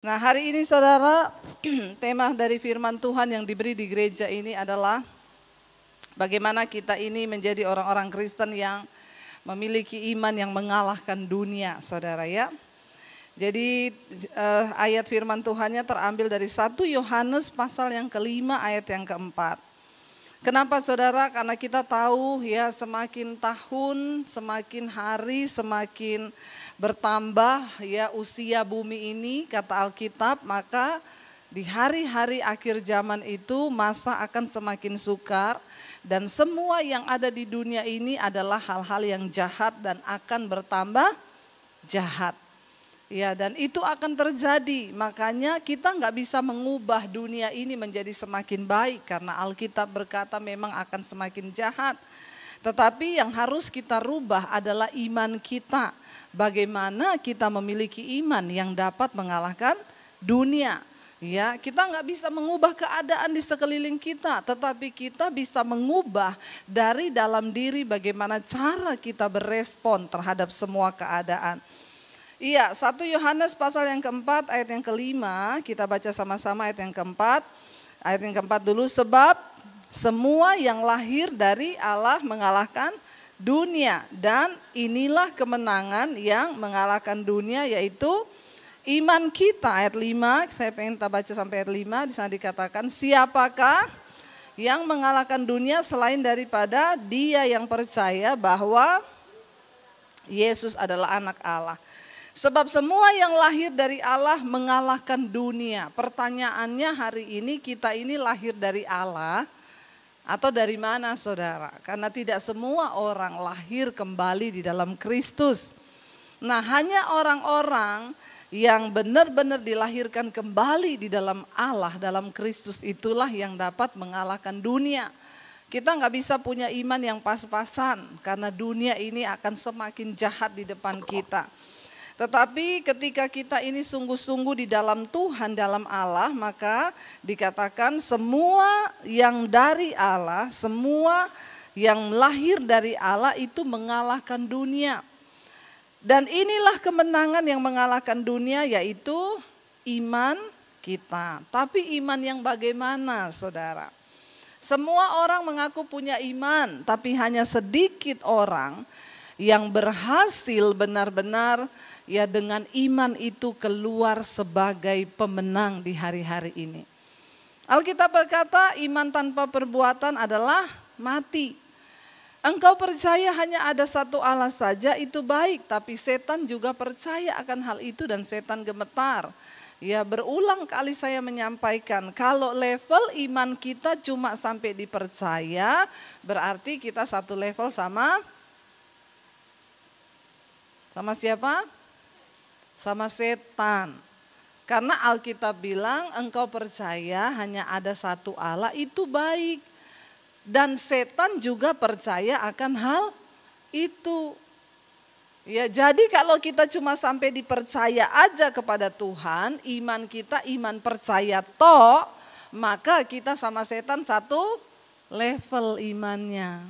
Nah, hari ini saudara, tema dari firman Tuhan yang diberi di gereja ini adalah bagaimana kita ini menjadi orang-orang Kristen yang memiliki iman yang mengalahkan dunia, saudara ya. Jadi ayat firman Tuhannya terambil dari 1 Yohanes pasal yang kelima ayat yang keempat. Kenapa saudara? Karena kita tahu ya semakin tahun, semakin hari, semakin bertambah ya usia bumi ini kata Alkitab, maka di hari-hari akhir zaman itu masa akan semakin sukar dan semua yang ada di dunia ini adalah hal-hal yang jahat dan akan bertambah jahat. Ya, dan itu akan terjadi, makanya kita nggak bisa mengubah dunia ini menjadi semakin baik karena Alkitab berkata memang akan semakin jahat. Tetapi yang harus kita rubah adalah iman kita. Bagaimana kita memiliki iman yang dapat mengalahkan dunia. Ya, kita nggak bisa mengubah keadaan di sekeliling kita, tetapi kita bisa mengubah dari dalam diri bagaimana cara kita berespon terhadap semua keadaan. Iya, 1 Yohanes pasal yang keempat ayat yang kelima, kita baca sama-sama ayat yang keempat. Ayat yang keempat dulu, sebab semua yang lahir dari Allah mengalahkan dunia. Dan inilah kemenangan yang mengalahkan dunia, yaitu iman kita. Ayat 5, saya pengen kita baca sampai ayat 5, di sana dikatakan, siapakah yang mengalahkan dunia selain daripada dia yang percaya bahwa Yesus adalah anak Allah. Sebab semua yang lahir dari Allah mengalahkan dunia. Pertanyaannya hari ini, kita ini lahir dari Allah atau dari mana saudara? Karena tidak semua orang lahir kembali di dalam Kristus. Nah, hanya orang-orang yang benar-benar dilahirkan kembali di dalam Allah, dalam Kristus itulah yang dapat mengalahkan dunia. Kita nggak bisa punya iman yang pas-pasan karena dunia ini akan semakin jahat di depan kita. Tetapi ketika kita ini sungguh-sungguh di dalam Tuhan, dalam Allah, maka dikatakan semua yang dari Allah, semua yang lahir dari Allah itu mengalahkan dunia. Dan inilah kemenangan yang mengalahkan dunia, yaitu iman kita. Tapi iman yang bagaimana saudara? Semua orang mengaku punya iman, tapi hanya sedikit orang yang berhasil benar-benar ya dengan iman itu keluar sebagai pemenang di hari-hari ini. Alkitab berkata iman tanpa perbuatan adalah mati. Engkau percaya hanya ada satu Allah saja itu baik, tapi setan juga percaya akan hal itu dan setan gemetar. Ya, berulang kali saya menyampaikan kalau level iman kita cuma sampai dipercaya, berarti kita satu level sama siapa? Sama setan. Karena Alkitab bilang engkau percaya hanya ada satu Allah itu baik. Dan setan juga percaya akan hal itu. Ya, jadi kalau kita cuma sampai dipercaya aja kepada Tuhan, iman kita iman percaya toh, maka kita sama setan satu level imannya.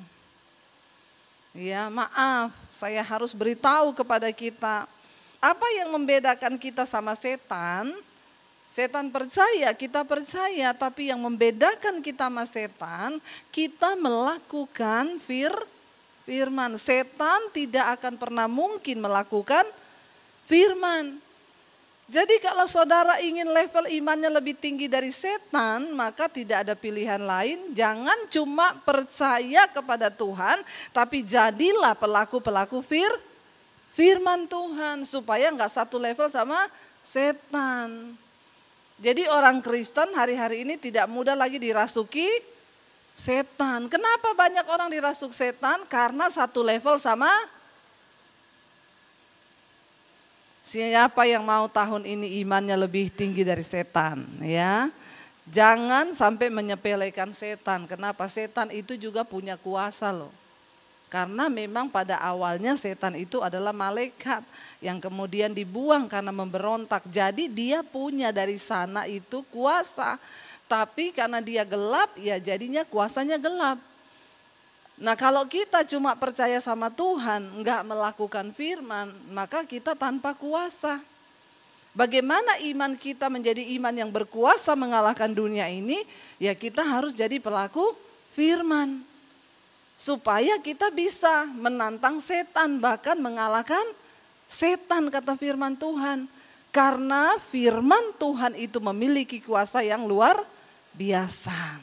Ya, maaf, saya harus beritahu kepada kita, apa yang membedakan kita sama setan? Setan percaya, kita percaya, tapi yang membedakan kita sama setan, kita melakukan firman. Setan tidak akan pernah mungkin melakukan firman. Jadi kalau saudara ingin level imannya lebih tinggi dari setan, maka tidak ada pilihan lain. Jangan cuma percaya kepada Tuhan, tapi jadilah pelaku-pelaku firman Tuhan. Supaya enggak satu level sama setan. Jadi orang Kristen hari-hari ini tidak mudah lagi dirasuki setan. Kenapa banyak orang dirasuk setan? Karena satu level sama. Siapa yang mau tahun ini imannya lebih tinggi dari setan ya. Jangan sampai menyepelekan setan. Kenapa? Setan itu juga punya kuasa loh. Karena memang pada awalnya setan itu adalah malaikat yang kemudian dibuang karena memberontak. Jadi dia punya dari sana itu kuasa. Tapi karena dia gelap ya jadinya kuasanya gelap. Nah kalau kita cuma percaya sama Tuhan, enggak melakukan firman, maka kita tanpa kuasa. Bagaimana iman kita menjadi iman yang berkuasa mengalahkan dunia ini? Ya kita harus jadi pelaku firman. Supaya kita bisa menantang setan, bahkan mengalahkan setan, kata firman Tuhan. Karena firman Tuhan itu memiliki kuasa yang luar biasa.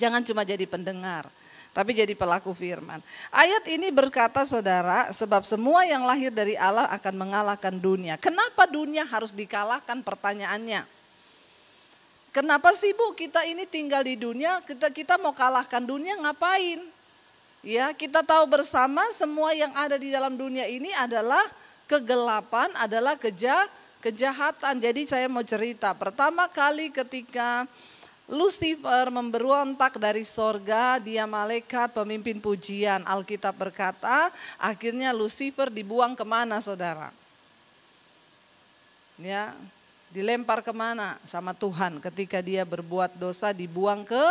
Jangan cuma jadi pendengar, tapi jadi pelaku firman. Ayat ini berkata saudara, sebab semua yang lahir dari Allah akan mengalahkan dunia. Kenapa dunia harus dikalahkan, pertanyaannya? Kenapa sih Bu kita ini tinggal di dunia, kita mau kalahkan dunia ngapain? Ya, kita tahu bersama semua yang ada di dalam dunia ini adalah kegelapan, adalah kejahatan. Jadi saya mau cerita, pertama kali ketika Lucifer memberontak dari sorga, dia malaikat pemimpin pujian. Alkitab berkata, akhirnya Lucifer dibuang kemana saudara? Ya, dilempar kemana? Sama Tuhan. Ketika dia berbuat dosa dibuang ke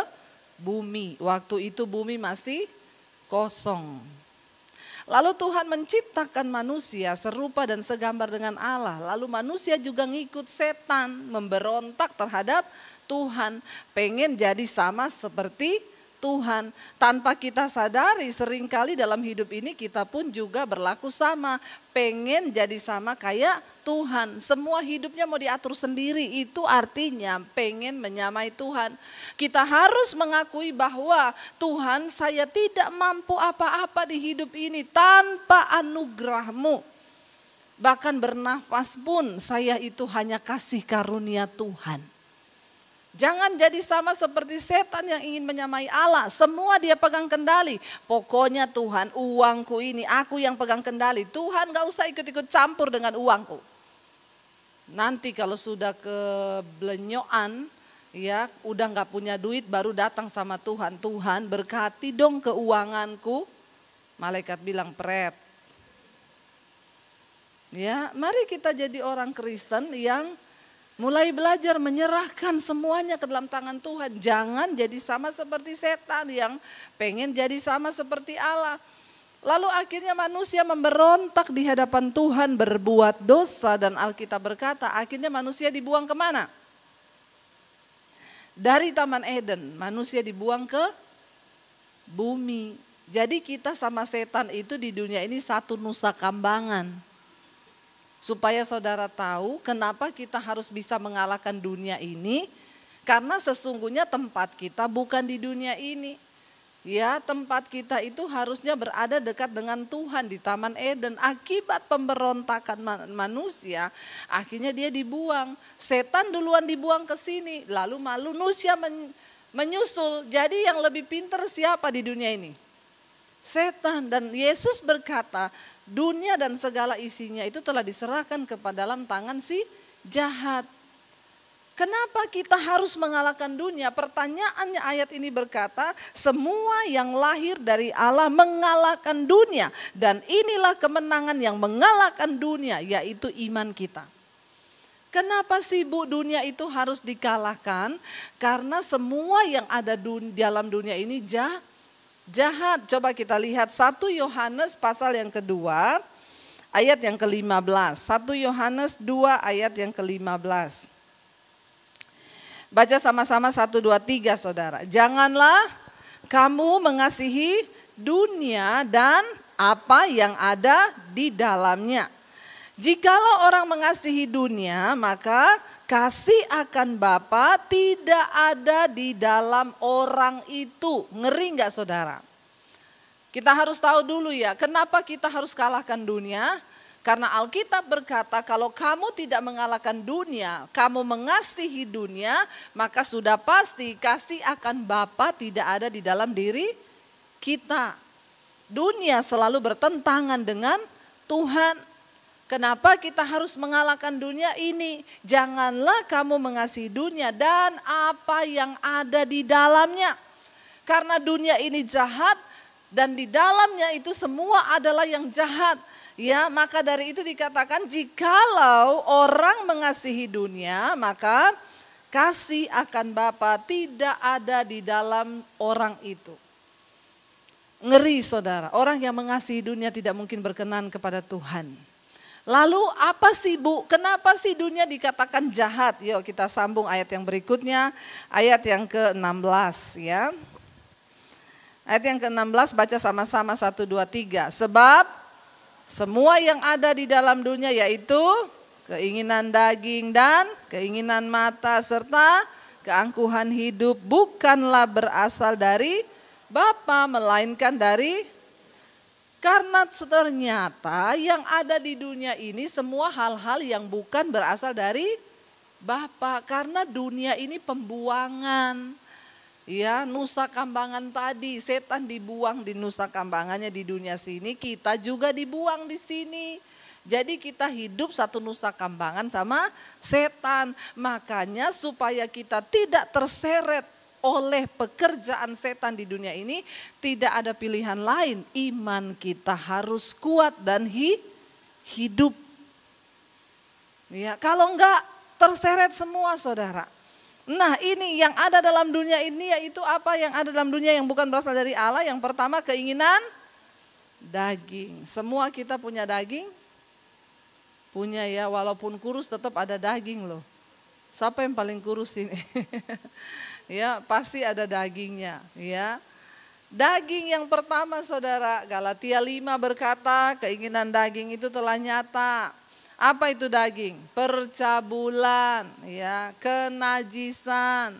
bumi. Waktu itu bumi masih kosong. Lalu Tuhan menciptakan manusia serupa dan segambar dengan Allah. Lalu manusia juga ngikut setan, memberontak terhadap Tuhan. Pengen jadi sama seperti Tuhan. Tanpa kita sadari seringkali dalam hidup ini kita pun juga berlaku sama. Pengen jadi sama kayak Tuhan. Semua hidupnya mau diatur sendiri, itu artinya pengen menyamai Tuhan. Kita harus mengakui bahwa Tuhan, saya tidak mampu apa-apa di hidup ini tanpa anugerah-Mu. Bahkan bernafas pun saya itu hanya kasih karunia Tuhan. Jangan jadi sama seperti setan yang ingin menyamai Allah. Semua dia pegang kendali. Pokoknya Tuhan, uangku ini aku yang pegang kendali. Tuhan gak usah ikut-ikut campur dengan uangku. Nanti kalau sudah keblenyoan, ya udah gak punya duit, baru datang sama Tuhan. Tuhan berkati dong keuanganku. Malaikat bilang pret. Ya, mari kita jadi orang Kristen yang mulai belajar menyerahkan semuanya ke dalam tangan Tuhan. Jangan jadi sama seperti setan yang pengen jadi sama seperti Allah. Lalu akhirnya manusia memberontak di hadapan Tuhan, berbuat dosa, dan Alkitab berkata akhirnya manusia dibuang kemana? Dari Taman Eden manusia dibuang ke bumi. Jadi kita sama setan itu di dunia ini satu nusa kambangan. Supaya saudara tahu kenapa kita harus bisa mengalahkan dunia ini. Karena sesungguhnya tempat kita bukan di dunia ini. Ya, tempat kita itu harusnya berada dekat dengan Tuhan di Taman Eden. Akibat pemberontakan manusia, akhirnya dia dibuang. Setan duluan dibuang ke sini, lalu manusia menyusul. Jadi yang lebih pintar siapa di dunia ini? Setan. Dan Yesus berkata, dunia dan segala isinya itu telah diserahkan kepada dalam tangan si jahat. Kenapa kita harus mengalahkan dunia? Pertanyaannya ayat ini berkata, semua yang lahir dari Allah mengalahkan dunia. Dan inilah kemenangan yang mengalahkan dunia, yaitu iman kita. Kenapa sih Bu dunia itu harus dikalahkan? Karena semua yang ada dalam dunia ini jahat. Coba kita lihat 1 Yohanes pasal yang kedua ayat yang ke-15. 1 Yohanes 2 ayat yang ke-15. Baca sama-sama 1, 2, 3 saudara. Janganlah kamu mengasihi dunia dan apa yang ada di dalamnya. Jikalau orang mengasihi dunia, maka kasih akan Bapa tidak ada di dalam orang itu. Ngeri enggak saudara? Kita harus tahu dulu ya, kenapa kita harus kalahkan dunia? Karena Alkitab berkata kalau kamu tidak mengalahkan dunia, kamu mengasihi dunia, maka sudah pasti kasih akan Bapa tidak ada di dalam diri kita. Dunia selalu bertentangan dengan Tuhan. Kenapa kita harus mengalahkan dunia ini? Janganlah kamu mengasihi dunia dan apa yang ada di dalamnya. Karena dunia ini jahat dan di dalamnya itu semua adalah yang jahat. Ya, maka dari itu dikatakan jikalau orang mengasihi dunia, maka kasih akan Bapa tidak ada di dalam orang itu. Ngeri saudara, orang yang mengasihi dunia tidak mungkin berkenan kepada Tuhan. Lalu apa sih Bu? Kenapa sih dunia dikatakan jahat? Yuk kita sambung ayat yang berikutnya, ayat yang ke-16 ya. Ayat yang ke-16 baca sama-sama 1, 2, 3. Sebab semua yang ada di dalam dunia yaitu keinginan daging dan keinginan mata serta keangkuhan hidup bukanlah berasal dari Bapa melainkan dari. Karena ternyata yang ada di dunia ini semua hal-hal yang bukan berasal dari Bapa. Karena dunia ini pembuangan. Ya, nusa kambangan tadi, setan dibuang di nusa kambangannya di dunia sini, kita juga dibuang di sini. Jadi kita hidup satu nusa kambangan sama setan. Makanya supaya kita tidak terseret oleh pekerjaan setan di dunia ini, tidak ada pilihan lain. Iman kita harus kuat dan hidup. Ya, kalau enggak terseret semua saudara. Nah ini yang ada dalam dunia ini yaitu apa yang ada dalam dunia yang bukan berasal dari Allah. Yang pertama keinginan daging. Semua kita punya daging. Punya ya, walaupun kurus tetap ada daging loh. Siapa yang paling kurus ini? Ya pasti ada dagingnya ya. Daging yang pertama saudara, Galatia 5 berkata keinginan daging itu telah nyata. Apa itu daging? Percabulan, ya, kenajisan,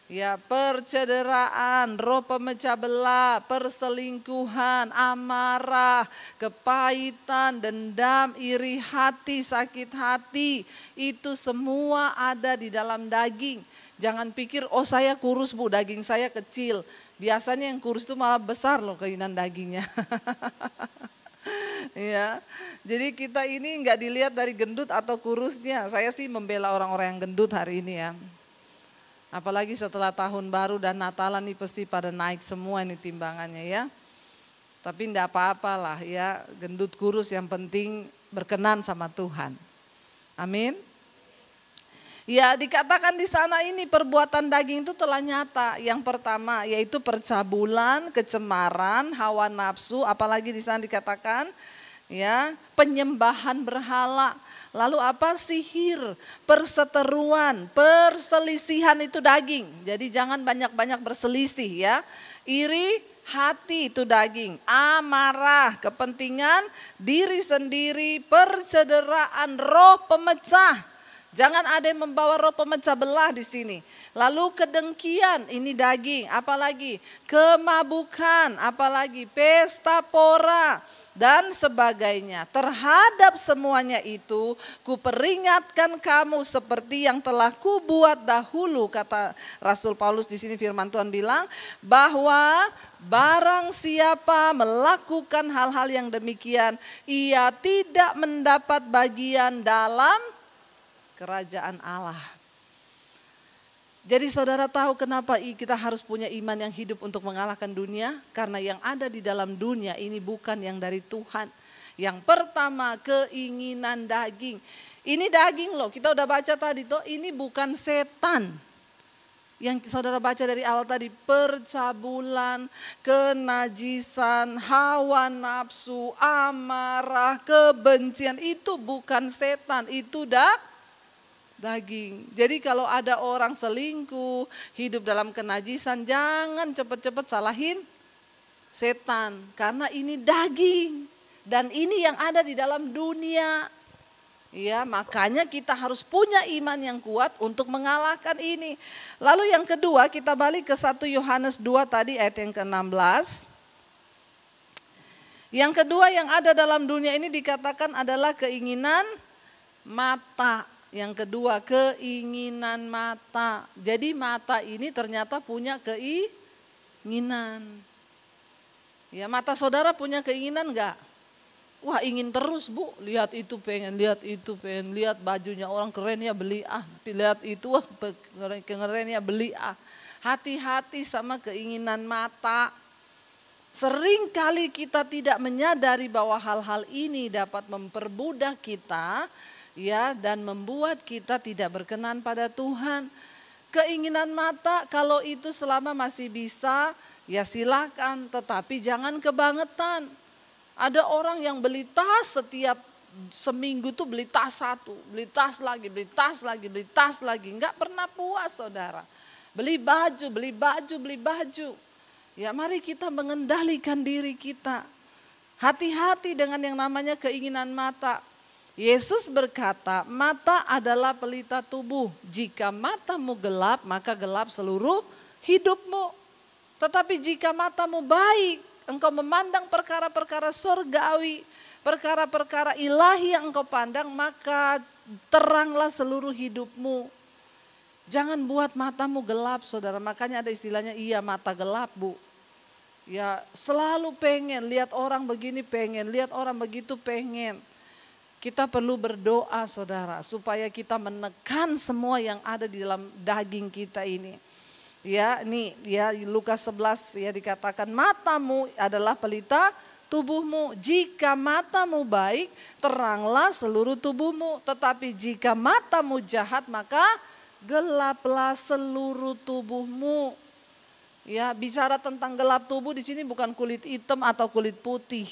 ya, percederaan, roh pemecah belah, perselingkuhan, amarah, kepahitan, dendam, iri hati, sakit hati, itu semua ada di dalam daging. Jangan pikir, oh saya kurus Bu, daging saya kecil. Biasanya yang kurus itu malah besar loh keinginan dagingnya. Ya, jadi kita ini nggak dilihat dari gendut atau kurusnya. Saya sih membela orang-orang yang gendut hari ini ya. Apalagi setelah tahun baru dan Natalan nih pasti pada naik semua ini timbangannya ya. Tapi enggak apa-apalah ya, gendut kurus yang penting berkenan sama Tuhan. Amin. Ya dikatakan di sana ini perbuatan daging itu telah nyata. Yang pertama yaitu percabulan, kecemaran, hawa nafsu. Apalagi di sana dikatakan ya penyembahan berhala. Lalu apa? Sihir, perseteruan, perselisihan itu daging. Jadi jangan banyak-banyak berselisih ya. Iri hati itu daging, amarah, kepentingan diri sendiri, percederaan, roh pemecah. Jangan ada yang membawa roh pemecah belah di sini. Lalu kedengkian, ini daging, apalagi kemabukan, apalagi pesta pora dan sebagainya. Terhadap semuanya itu, kuperingatkan kamu seperti yang telah kubuat dahulu, kata Rasul Paulus di sini. Firman Tuhan bilang bahwa barang siapa melakukan hal-hal yang demikian, ia tidak mendapat bagian dalam kerajaan Allah. Jadi saudara tahu kenapa kita harus punya iman yang hidup untuk mengalahkan dunia? Karena yang ada di dalam dunia ini bukan yang dari Tuhan. Yang pertama keinginan daging. Ini daging loh, kita udah baca tadi tuh, ini bukan setan. Yang saudara baca dari awal tadi, percabulan, kenajisan, hawa nafsu, amarah, kebencian, itu bukan setan, itu daging. Jadi kalau ada orang selingkuh, hidup dalam kenajisan, jangan cepat-cepat salahin setan. Karena ini daging. Dan ini yang ada di dalam dunia. Ya, makanya kita harus punya iman yang kuat untuk mengalahkan ini. Lalu yang kedua, kita balik ke 1 Yohanes 2 tadi ayat yang ke-16. Yang kedua yang ada dalam dunia ini dikatakan adalah keinginan mata. Yang kedua keinginan mata. Jadi mata ini ternyata punya keinginan. Ya, mata saudara punya keinginan enggak? Wah ingin terus Bu, lihat itu pengen, lihat bajunya orang keren ya beli lihat itu wah keren ya beli Hati-hati sama keinginan mata. Sering kali kita tidak menyadari bahwa hal-hal ini dapat memperbudak kita ya dan membuat kita tidak berkenan pada Tuhan. Keinginan mata kalau itu selama masih bisa ya silakan, tetapi jangan kebangetan. Ada orang yang beli tas setiap seminggu tuh beli tas satu, beli tas lagi, beli tas lagi, beli tas lagi. Enggak pernah puas saudara. Beli baju, beli baju, beli baju. Ya mari kita mengendalikan diri kita. Hati-hati dengan yang namanya keinginan mata. Yesus berkata, mata adalah pelita tubuh. Jika matamu gelap, maka gelap seluruh hidupmu. Tetapi jika matamu baik, engkau memandang perkara-perkara surgawi, perkara-perkara ilahi yang engkau pandang, maka teranglah seluruh hidupmu. Jangan buat matamu gelap saudara, makanya ada istilahnya iya mata gelap bu. Ya selalu pengen, lihat orang begini pengen, lihat orang begitu pengen. Kita perlu berdoa saudara, supaya kita menekan semua yang ada di dalam daging kita ini. Ya ini ya Lukas 11 ya dikatakan matamu adalah pelita tubuhmu. Jika matamu baik, teranglah seluruh tubuhmu. Tetapi jika matamu jahat, maka gelaplah seluruh tubuhmu. Ya, bicara tentang gelap tubuh di sini bukan kulit hitam atau kulit putih.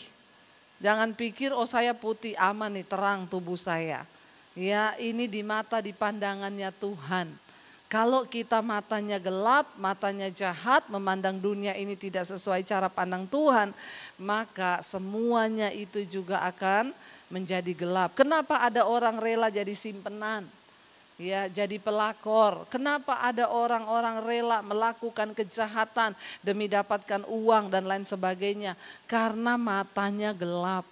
Jangan pikir oh saya putih aman nih, terang tubuh saya. Ya, ini di mata di pandangannya Tuhan. Kalau kita matanya gelap, matanya jahat, memandang dunia ini tidak sesuai cara pandang Tuhan, maka semuanya itu juga akan menjadi gelap. Kenapa ada orang rela jadi simpenan? Ya, jadi pelakor. Kenapa ada orang-orang rela melakukan kejahatan demi dapatkan uang dan lain sebagainya? Karena matanya gelap.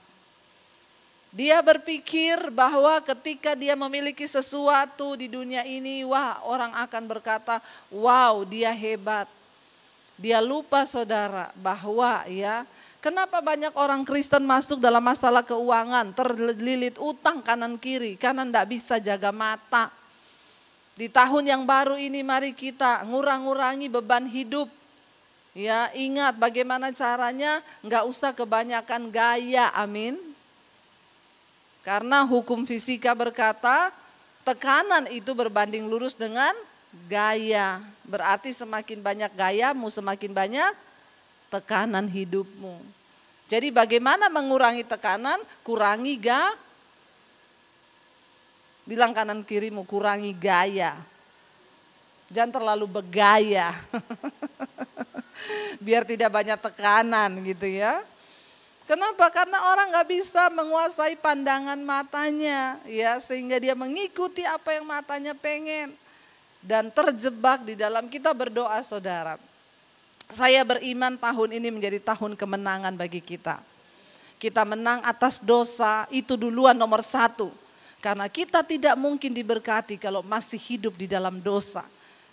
Dia berpikir bahwa ketika dia memiliki sesuatu di dunia ini, wah orang akan berkata, wow dia hebat. Dia lupa saudara bahwa ya, kenapa banyak orang Kristen masuk dalam masalah keuangan, terlilit utang kanan kiri karena tidak bisa jaga mata. Di tahun yang baru ini mari kita ngurang-ngurangi beban hidup. Ya, ingat bagaimana caranya, enggak usah kebanyakan gaya, amin. Karena hukum fisika berkata, tekanan itu berbanding lurus dengan gaya. Berarti semakin banyak gayamu, semakin banyak tekanan hidupmu. Jadi bagaimana mengurangi tekanan? Kurangi bilang kanan kirimu, kurangi gaya. Jangan terlalu bergaya. Biar tidak banyak tekanan gitu ya. Kenapa? Karena orang gak bisa menguasai pandangan matanya. Ya, sehingga dia mengikuti apa yang matanya pengen. Dan terjebak di dalam, kita berdoa saudara. Saya beriman tahun ini menjadi tahun kemenangan bagi kita. Kita menang atas dosa, itu duluan nomor 1. Karena kita tidak mungkin diberkati kalau masih hidup di dalam dosa.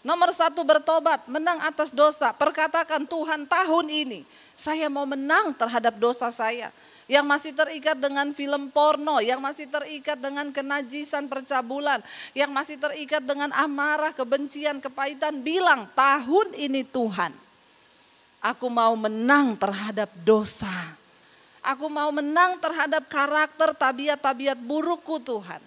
Nomor 1 bertobat, menang atas dosa. Perkatakan Tuhan tahun ini saya mau menang terhadap dosa saya. Yang masih terikat dengan film porno, yang masih terikat dengan kenajisan percabulan. Yang masih terikat dengan amarah, kebencian, kepahitan. Bilang tahun ini Tuhan aku mau menang terhadap dosa. Aku mau menang terhadap karakter, tabiat-tabiat burukku Tuhan.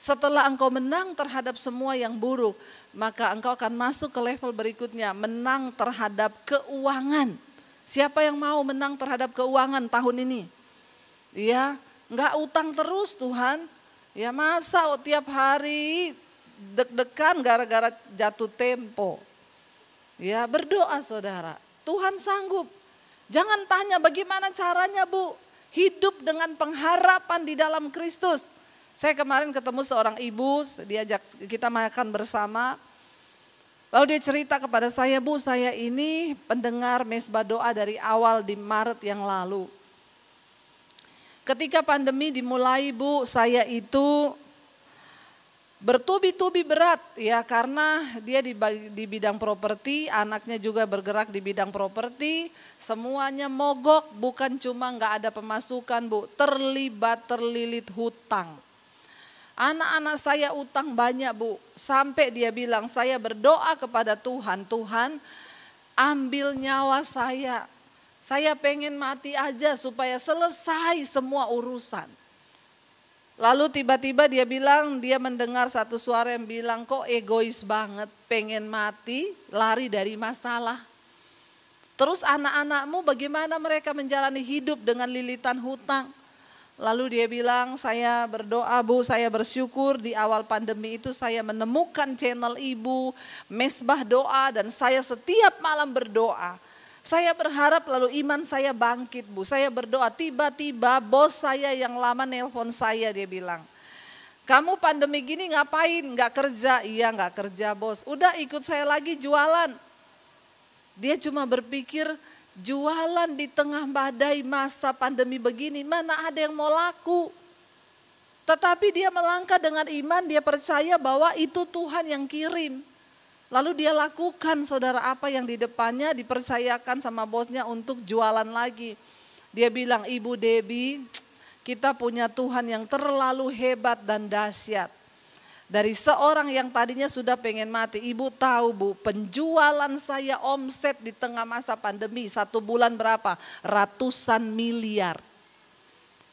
Setelah engkau menang terhadap semua yang buruk, maka engkau akan masuk ke level berikutnya, menang terhadap keuangan. Siapa yang mau menang terhadap keuangan tahun ini? Ya, enggak utang terus Tuhan. Ya masa tiap hari deg-degan gara-gara jatuh tempo. Ya berdoa saudara, Tuhan sanggup. Jangan tanya bagaimana caranya bu, hidup dengan pengharapan di dalam Kristus. Saya kemarin ketemu seorang ibu, diajak kita makan bersama. Lalu dia cerita kepada saya, bu saya ini pendengar mesbah doa dari awal di Maret yang lalu. Ketika pandemi dimulai bu, saya itu bertubi-tubi berat ya karena dia di bidang properti, anaknya juga bergerak di bidang properti, semuanya mogok, bukan cuma nggak ada pemasukan bu, terlilit hutang. Anak-anak saya utang banyak bu, sampai dia bilang saya berdoa kepada Tuhan, Tuhan ambil nyawa saya pengen mati aja supaya selesai semua urusan. Lalu tiba-tiba dia bilang, dia mendengar satu suara yang bilang, kok egois banget, pengen mati, lari dari masalah. Terus anak-anakmu bagaimana mereka menjalani hidup dengan lilitan hutang? Lalu dia bilang, saya berdoa Bu, saya bersyukur di awal pandemi itu saya menemukan channel Ibu, Mesbah Doa, dan saya setiap malam berdoa. Saya berharap lalu iman saya bangkit Bu, saya berdoa, tiba-tiba bos saya yang lama nelpon saya, dia bilang, kamu pandemi gini ngapain, gak kerja? Iya gak kerja bos, udah ikut saya lagi jualan. Dia cuma berpikir, jualan di tengah badai masa pandemi begini, mana ada yang mau laku. Tetapi dia melangkah dengan iman, dia percaya bahwa itu Tuhan yang kirim. Lalu dia lakukan saudara apa yang di depannya dipercayakan sama bosnya untuk jualan lagi. Dia bilang, Ibu Debbie, kita punya Tuhan yang terlalu hebat dan dahsyat. Dari seorang yang tadinya sudah pengen mati, Ibu tahu Bu, penjualan saya omset di tengah masa pandemi 1 bulan berapa? Ratusan miliar.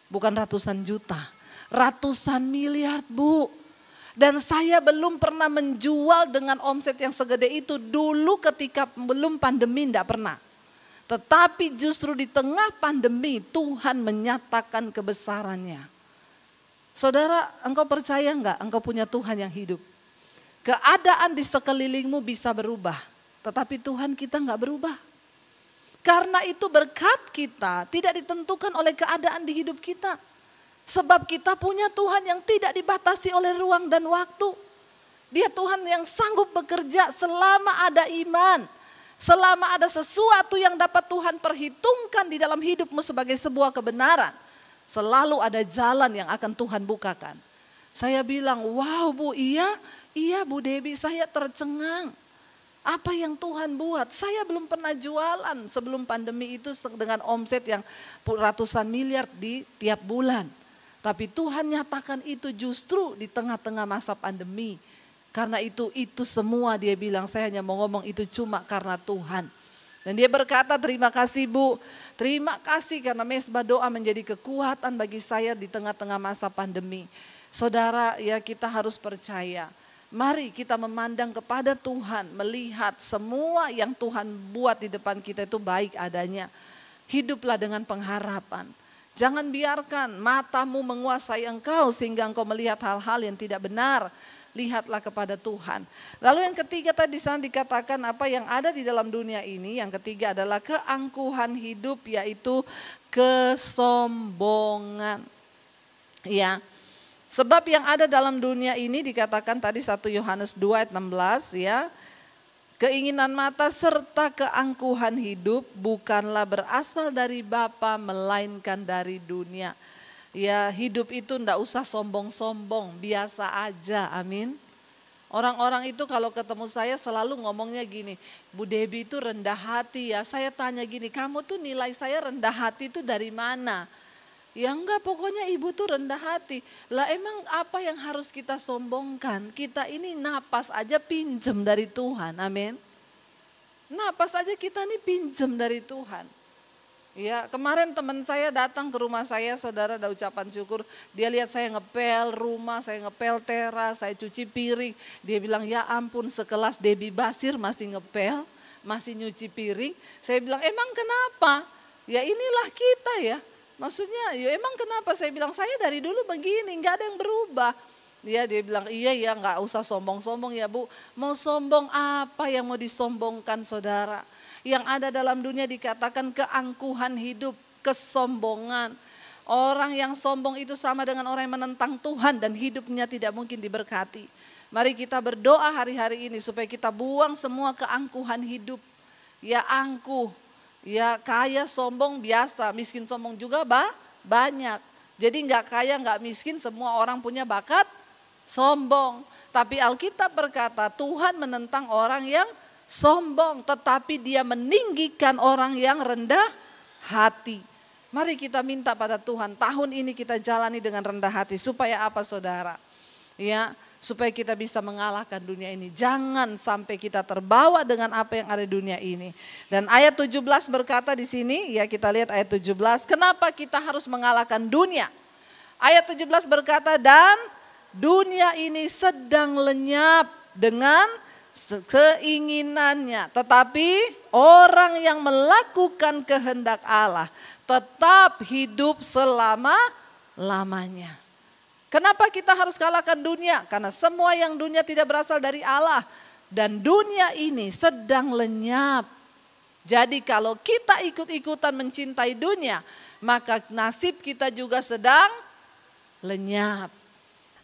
Bukan ratusan juta, ratusan miliar Bu. Dan saya belum pernah menjual dengan omset yang segede itu dulu ketika belum pandemi, enggak pernah. Tetapi justru di tengah pandemi Tuhan menyatakan kebesarannya. Saudara, engkau percaya enggak engkau punya Tuhan yang hidup? Keadaan di sekelilingmu bisa berubah, tetapi Tuhan kita enggak berubah. Karena itu berkat kita tidak ditentukan oleh keadaan di hidup kita. Sebab kita punya Tuhan yang tidak dibatasi oleh ruang dan waktu. Dia Tuhan yang sanggup bekerja selama ada iman. Selama ada sesuatu yang dapat Tuhan perhitungkan di dalam hidupmu sebagai sebuah kebenaran. Selalu ada jalan yang akan Tuhan bukakan. Saya bilang, wow Bu, iya Bu Debbie, saya tercengang. Apa yang Tuhan buat? Saya belum pernah jualan sebelum pandemi itu dengan omset yang ratusan miliar di tiap bulan. Tapi Tuhan nyatakan itu justru di tengah-tengah masa pandemi. Karena itu semua dia bilang, saya hanya mau ngomong itu cuma karena Tuhan. Dan dia berkata, terima kasih Bu, terima kasih karena Mesbah Doa menjadi kekuatan bagi saya di tengah-tengah masa pandemi. Saudara, ya kita harus percaya. Mari kita memandang kepada Tuhan, melihat semua yang Tuhan buat di depan kita itu baik adanya. Hiduplah dengan pengharapan. Jangan biarkan matamu menguasai engkau sehingga engkau melihat hal-hal yang tidak benar. Lihatlah kepada Tuhan. Lalu yang ketiga tadi di sana dikatakan apa yang ada di dalam dunia ini. Yang ketiga adalah keangkuhan hidup, yaitu kesombongan. Ya. Sebab yang ada dalam dunia ini dikatakan tadi 1 Yohanes 2 ayat 16 ya. Keinginan mata serta keangkuhan hidup bukanlah berasal dari Bapa melainkan dari dunia. Ya hidup itu enggak usah sombong-sombong, biasa aja, amin. Orang-orang itu kalau ketemu saya selalu ngomongnya gini, Bu Debbie itu rendah hati ya. Saya tanya gini, kamu tuh nilai saya rendah hati itu dari mana? Ya enggak, pokoknya ibu tuh rendah hati. Lah emang apa yang harus kita sombongkan? Kita ini napas aja pinjem dari Tuhan, amin. Napas aja kita nih pinjem dari Tuhan. Ya, kemarin teman saya datang ke rumah saya, saudara, ada ucapan syukur. Dia lihat saya ngepel rumah, saya ngepel teras, saya cuci piring. Dia bilang, ya ampun sekelas Debbie Basir masih ngepel, masih nyuci piring. Saya bilang, emang kenapa? Ya inilah kita ya. Maksudnya, ya emang kenapa? Saya bilang, saya dari dulu begini, nggak ada yang berubah. Dia bilang, iya ya nggak usah sombong-sombong ya Bu. Mau sombong apa yang mau disombongkan saudara? Yang ada dalam dunia dikatakan keangkuhan hidup, kesombongan. Orang yang sombong itu sama dengan orang yang menentang Tuhan dan hidupnya tidak mungkin diberkati. Mari kita berdoa hari-hari ini supaya kita buang semua keangkuhan hidup. Ya angkuh, ya kaya sombong biasa, miskin sombong juga banyak. Jadi nggak kaya nggak miskin, semua orang punya bakat sombong. Tapi Alkitab berkata Tuhan menentang orang yang sombong, tetapi dia meninggikan orang yang rendah hati. Mari kita minta pada Tuhan, tahun ini kita jalani dengan rendah hati. Supaya apa saudara? Ya, supaya kita bisa mengalahkan dunia ini. Jangan sampai kita terbawa dengan apa yang ada di dunia ini. Dan ayat 17 berkata di sini, ya kita lihat ayat 17. Kenapa kita harus mengalahkan dunia? Ayat 17 berkata, dan dunia ini sedang lenyap dengan keinginannya, tetapi orang yang melakukan kehendak Allah tetap hidup selama lamanya. Kenapa kita harus kalahkan dunia? Karena semua yang dunia tidak berasal dari Allah. Dan dunia ini sedang lenyap. Jadi kalau kita ikut-ikutan mencintai dunia, maka nasib kita juga sedang lenyap.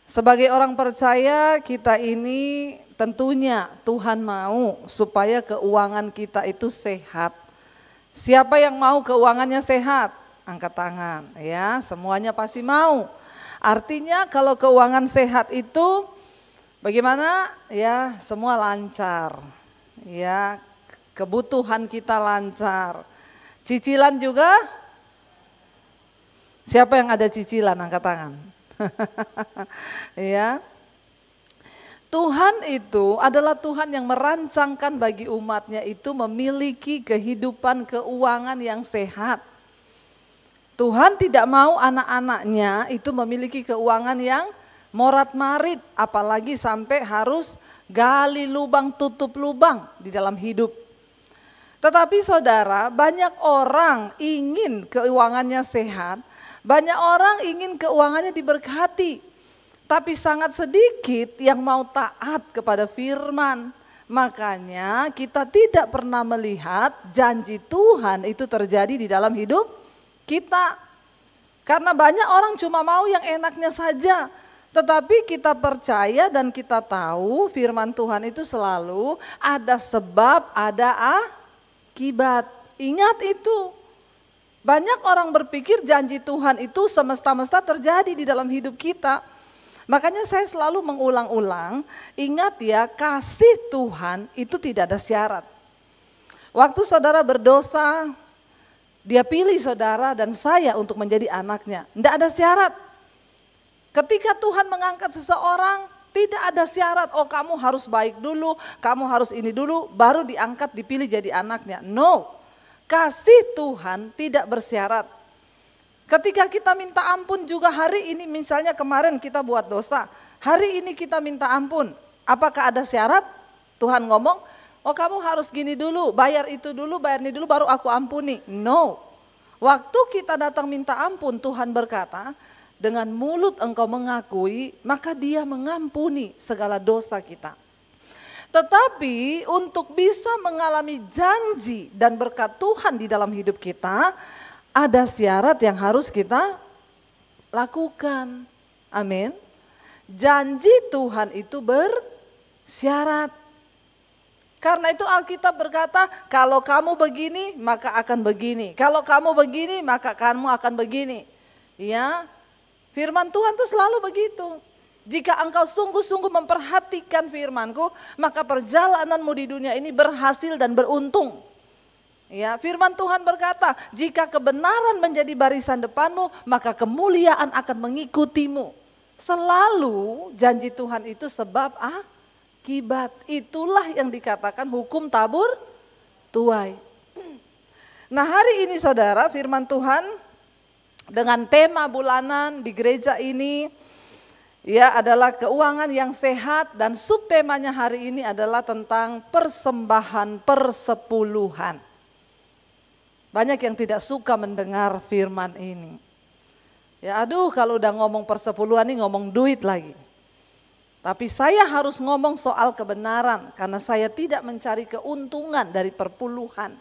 Sebagai orang percaya, kita ini tentunya Tuhan mau supaya keuangan kita itu sehat. Siapa yang mau keuangannya sehat? Angkat tangan ya, semuanya pasti mau. Artinya kalau keuangan sehat itu bagaimana? Ya, semua lancar. Ya, kebutuhan kita lancar. Cicilan juga? Siapa yang ada cicilan? Angkat tangan. Ya. Tuhan itu adalah Tuhan yang merancangkan bagi umatnya itu memiliki kehidupan keuangan yang sehat. Tuhan tidak mau anak-anaknya itu memiliki keuangan yang morat-marit, apalagi sampai harus gali lubang tutup lubang di dalam hidup. Tetapi saudara, banyak orang ingin keuangannya sehat, banyak orang ingin keuangannya diberkati, tapi sangat sedikit yang mau taat kepada firman. Makanya kita tidak pernah melihat janji Tuhan itu terjadi di dalam hidup kita. Karena banyak orang cuma mau yang enaknya saja. Tetapi kita percaya dan kita tahu firman Tuhan itu selalu ada sebab, ada akibat. Ingat itu. Banyak orang berpikir janji Tuhan itu semesta-mesta terjadi di dalam hidup kita. Makanya saya selalu mengulang-ulang, ingat ya, kasih Tuhan itu tidak ada syarat. Waktu saudara berdosa, Dia pilih saudara dan saya untuk menjadi anaknya. Tidak ada syarat. Ketika Tuhan mengangkat seseorang, tidak ada syarat, oh kamu harus baik dulu, kamu harus ini dulu, baru diangkat dipilih jadi anaknya. No, kasih Tuhan tidak bersyarat. Ketika kita minta ampun juga hari ini, misalnya kemarin kita buat dosa, hari ini kita minta ampun, apakah ada syarat? Tuhan ngomong, oh kamu harus gini dulu, bayar itu dulu, bayar ini dulu, baru aku ampuni. No, waktu kita datang minta ampun, Tuhan berkata, dengan mulut engkau mengakui, maka Dia mengampuni segala dosa kita. Tetapi untuk bisa mengalami janji dan berkat Tuhan di dalam hidup kita, ada syarat yang harus kita lakukan. Amin. Janji Tuhan itu bersyarat. Karena itu Alkitab berkata, kalau kamu begini maka akan begini. Kalau kamu begini maka kamu akan begini. Ya, firman Tuhan itu selalu begitu. Jika engkau sungguh-sungguh memperhatikan firman-Ku, maka perjalananmu di dunia ini berhasil dan beruntung. Ya, firman Tuhan berkata, jika kebenaran menjadi barisan depanmu, maka kemuliaan akan mengikutimu. Selalu janji Tuhan itu sebab akibat. Itulah yang dikatakan hukum tabur tuai. Nah, hari ini saudara, firman Tuhan dengan tema bulanan di gereja ini ya adalah keuangan yang sehat, dan subtemanya hari ini adalah tentang persembahan persepuluhan. Banyak yang tidak suka mendengar firman ini. Ya aduh, kalau udah ngomong persepuluhan ini ngomong duit lagi. Tapi saya harus ngomong soal kebenaran karena saya tidak mencari keuntungan dari perpuluhan.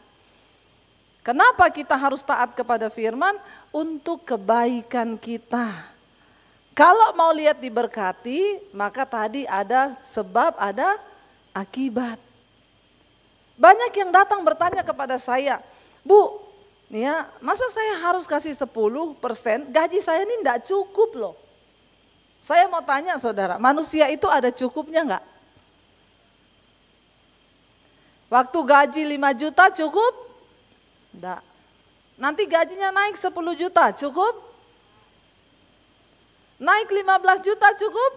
Kenapa kita harus taat kepada firman? Untuk kebaikan kita. Kalau mau lihat diberkati, maka tadi ada sebab, ada akibat. Banyak yang datang bertanya kepada saya, Bu, ya, masa saya harus kasih 10%, gaji saya ini enggak cukup loh. Saya mau tanya saudara, manusia itu ada cukupnya enggak? Waktu gaji 5 juta cukup? Enggak. Nanti gajinya naik 10 juta cukup? Naik 15 juta cukup?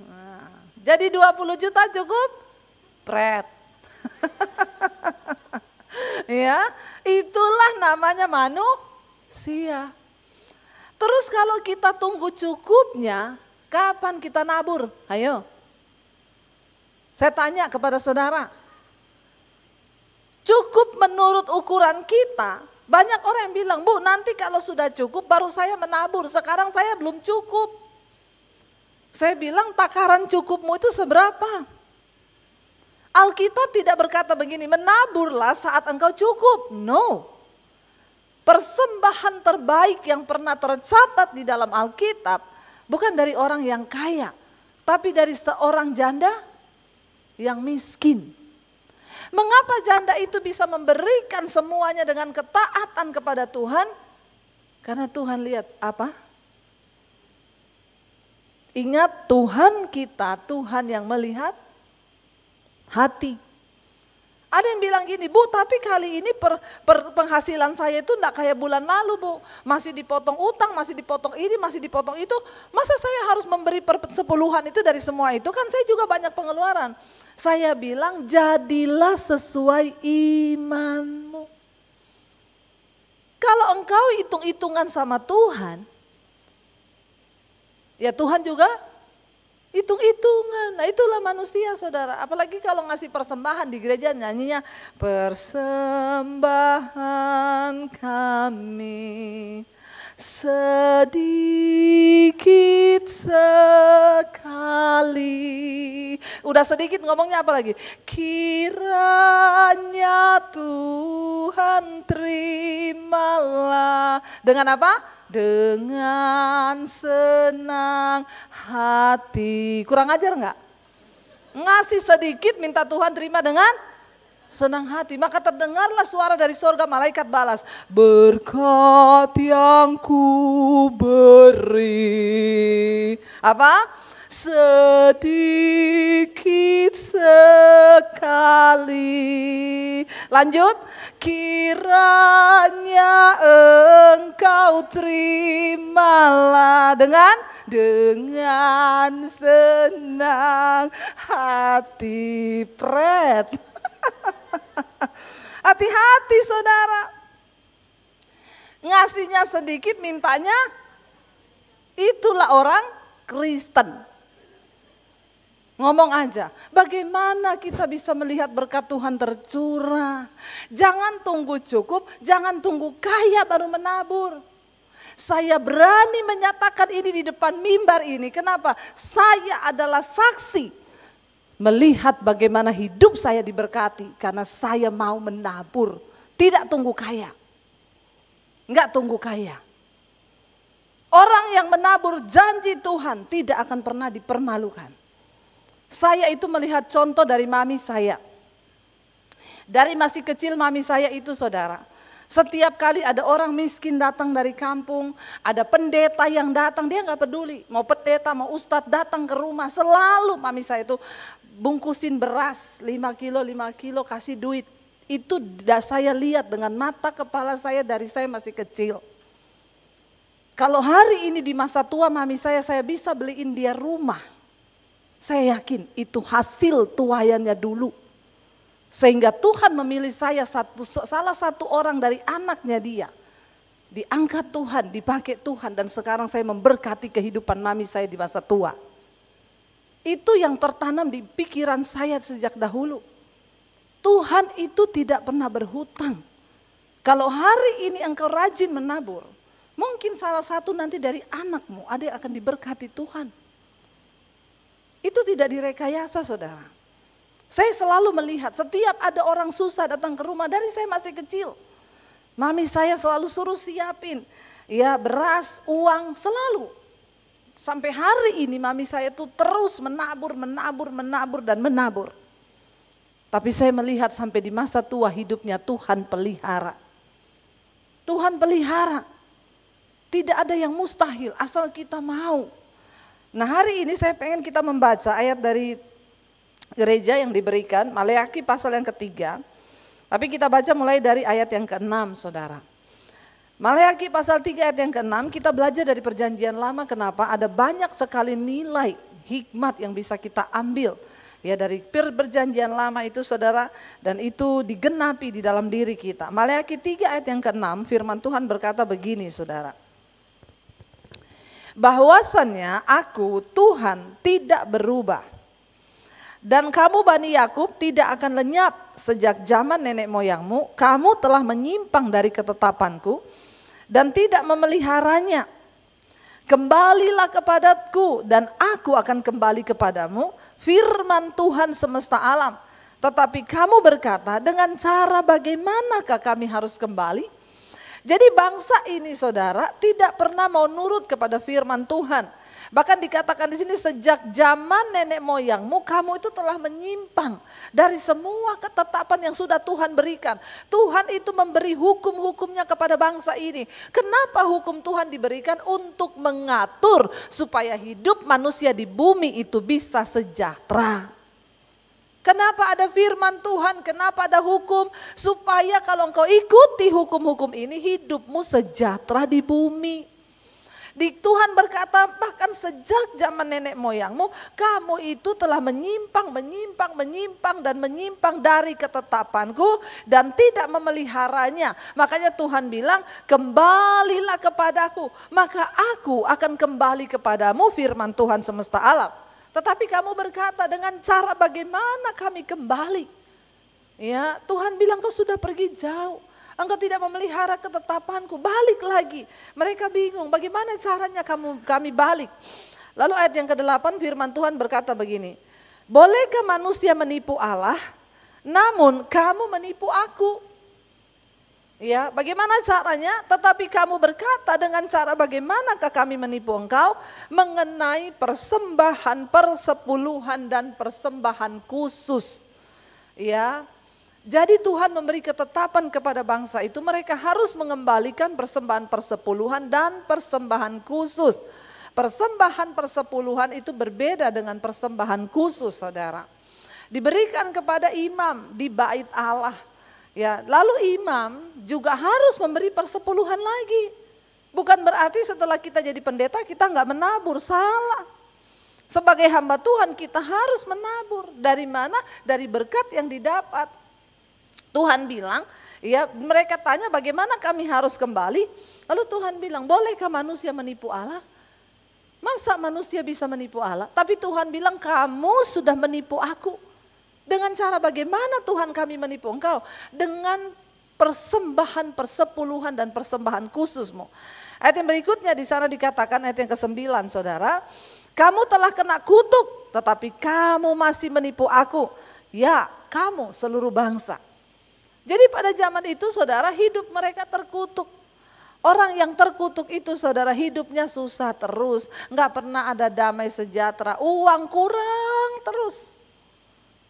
Nah, jadi 20 juta cukup? Pret. Ya, itulah namanya manusia. Terus kalau kita tunggu cukupnya, kapan kita nabur? Ayo. Saya tanya kepada saudara. Cukup menurut ukuran kita Banyak orang yang bilang, Bu nanti kalau sudah cukup baru saya menabur, sekarang saya belum cukup. Saya bilang takaran cukupmu itu seberapa? Alkitab tidak berkata begini, menaburlah saat engkau cukup. No. Persembahan terbaik yang pernah tercatat di dalam Alkitab bukan dari orang yang kaya, tapi dari seorang janda yang miskin. Mengapa janda itu bisa memberikan semuanya dengan ketaatan kepada Tuhan? Karena Tuhan lihat apa? Ingat, Tuhan kita, Tuhan yang melihat hati. Ada yang bilang gini, Bu tapi kali ini penghasilan saya itu enggak kayak bulan lalu, Bu. Masih dipotong utang, masih dipotong ini, masih dipotong itu. Masa saya harus memberi persepuluhan itu dari semua itu? Kan saya juga banyak pengeluaran. Saya bilang jadilah sesuai imanmu. Kalau engkau hitung-hitungan sama Tuhan, ya Tuhan juga hitung-hitungan. Nah itulah manusia saudara. Apalagi kalau ngasih persembahan di gereja nyanyinya persembahan kami sedikit sekali. Udah sedikit ngomongnya apa lagi? Kiranya Tuhan terimalah. Dengan apa? Dengan senang hati. Kurang ajar enggak? Ngasih sedikit minta Tuhan terima dengan senang hati. Maka terdengarlah suara dari sorga, malaikat balas. Berkat yang ku beri. Apa? Sedikit sekali. Lanjut. Kiranya engkau terimalah dengan senang hati. Pret. Hati-hati saudara. Ngasihnya sedikit, mintanya itulah orang Kristen. Ngomong aja, bagaimana kita bisa melihat berkat Tuhan tercurah? Jangan tunggu cukup, jangan tunggu kaya baru menabur. Saya berani menyatakan ini di depan mimbar ini. Kenapa? Saya adalah saksi melihat bagaimana hidup saya diberkati karena saya mau menabur. Tidak tunggu kaya. Enggak tunggu kaya. Orang yang menabur janji Tuhan tidak akan pernah dipermalukan. Saya itu melihat contoh dari mami saya. Dari masih kecil mami saya itu saudara. Setiap kali ada orang miskin datang dari kampung, ada pendeta yang datang, dia gak peduli. Mau pendeta, mau ustadz datang ke rumah, selalu mami saya itu bungkusin beras 5 kilo kasih duit. Itu saya lihat dengan mata kepala saya dari saya masih kecil. Kalau hari ini di masa tua mami saya bisa beliin dia rumah. Saya yakin itu hasil tuayannya dulu. Sehingga Tuhan memilih saya salah satu orang dari anaknya dia. Diangkat Tuhan, dipakai Tuhan dan sekarang saya memberkati kehidupan mami saya di masa tua. Itu yang tertanam di pikiran saya sejak dahulu. Tuhan itu tidak pernah berhutang. Kalau hari ini engkau rajin menabur, mungkin salah satu nanti dari anakmu ada yang akan diberkati Tuhan. Itu tidak direkayasa saudara. Saya selalu melihat setiap ada orang susah datang ke rumah dari saya masih kecil. Mami saya selalu suruh siapin ya beras, uang selalu. Sampai hari ini mami saya itu terus menabur dan menabur. Tapi saya melihat sampai di masa tua hidupnya Tuhan pelihara. Tuhan pelihara. Tidak ada yang mustahil asal kita mau. Nah hari ini saya pengen kita membaca ayat dari gereja yang diberikan, Maleakhi pasal yang ketiga. Tapi kita baca mulai dari ayat yang ke-6 saudara. Maleakhi pasal 3 ayat yang ke-6 kita belajar dari perjanjian lama. Kenapa? Ada banyak sekali nilai hikmat yang bisa kita ambil. Ya dari perjanjian lama itu saudara, dan itu digenapi di dalam diri kita. Maleakhi 3 ayat yang ke-6 firman Tuhan berkata begini saudara. Bahwasannya aku Tuhan tidak berubah. Dan kamu Bani Yakub tidak akan lenyap sejak zaman nenek moyangmu. Kamu telah menyimpang dari ketetapanku dan tidak memeliharanya. Kembalilah kepadaku dan aku akan kembali kepadamu, firman Tuhan semesta alam. Tetapi kamu berkata, dengan cara bagaimanakah kami harus kembali? Jadi bangsa ini saudara tidak pernah mau nurut kepada firman Tuhan. Bahkan dikatakan di sini sejak zaman nenek moyangmu kamu itu telah menyimpang dari semua ketetapan yang sudah Tuhan berikan. Tuhan itu memberi hukum-hukumnya kepada bangsa ini. Kenapa hukum Tuhan diberikan? Untuk mengatur supaya hidup manusia di bumi itu bisa sejahtera. Kenapa ada firman Tuhan? Kenapa ada hukum? Supaya kalau engkau ikuti hukum-hukum ini hidupmu sejahtera di bumi. Tuhan berkata bahkan sejak zaman nenek moyangmu kamu itu telah menyimpang dan menyimpang dari ketetapanku dan tidak memeliharanya. Makanya Tuhan bilang kembalilah kepadaku maka aku akan kembali kepadamu, firman Tuhan semesta alam. Tetapi kamu berkata dengan cara bagaimana kami kembali? Ya, Tuhan bilang kau sudah pergi jauh. Engkau tidak memelihara ketetapanku, balik lagi. Mereka bingung bagaimana caranya kami balik. Lalu ayat yang ke-8 firman Tuhan berkata begini. Bolehkah manusia menipu Allah? Namun kamu menipu aku. Ya, bagaimana caranya? Tetapi kamu berkata dengan cara bagaimanakah kami menipu engkau? Mengenai persembahan, persepuluhan dan persembahan khusus. Ya. Jadi Tuhan memberi ketetapan kepada bangsa itu mereka harus mengembalikan persembahan persepuluhan dan persembahan khusus. Persembahan persepuluhan itu berbeda dengan persembahan khusus saudara. Diberikan kepada imam di bait Allah. Ya, lalu imam juga harus memberi persepuluhan lagi. Bukan berarti setelah kita jadi pendeta kita nggak menabur, salah. Sebagai hamba Tuhan kita harus menabur. Dari mana? Dari berkat yang didapat. Tuhan bilang, ya mereka tanya bagaimana kami harus kembali. Lalu Tuhan bilang, bolehkah manusia menipu Allah? Masa manusia bisa menipu Allah? Tapi Tuhan bilang, kamu sudah menipu aku. Dengan cara bagaimana Tuhan kami menipu engkau? Dengan persembahan persepuluhan dan persembahan khususmu. Ayat yang berikutnya di sana dikatakan ayat yang ke-9 saudara. Kamu telah kena kutuk tetapi kamu masih menipu aku. Ya kamu seluruh bangsa. Jadi pada zaman itu saudara hidup mereka terkutuk. Orang yang terkutuk itu saudara hidupnya susah terus. Enggak pernah ada damai sejahtera. Uang kurang terus.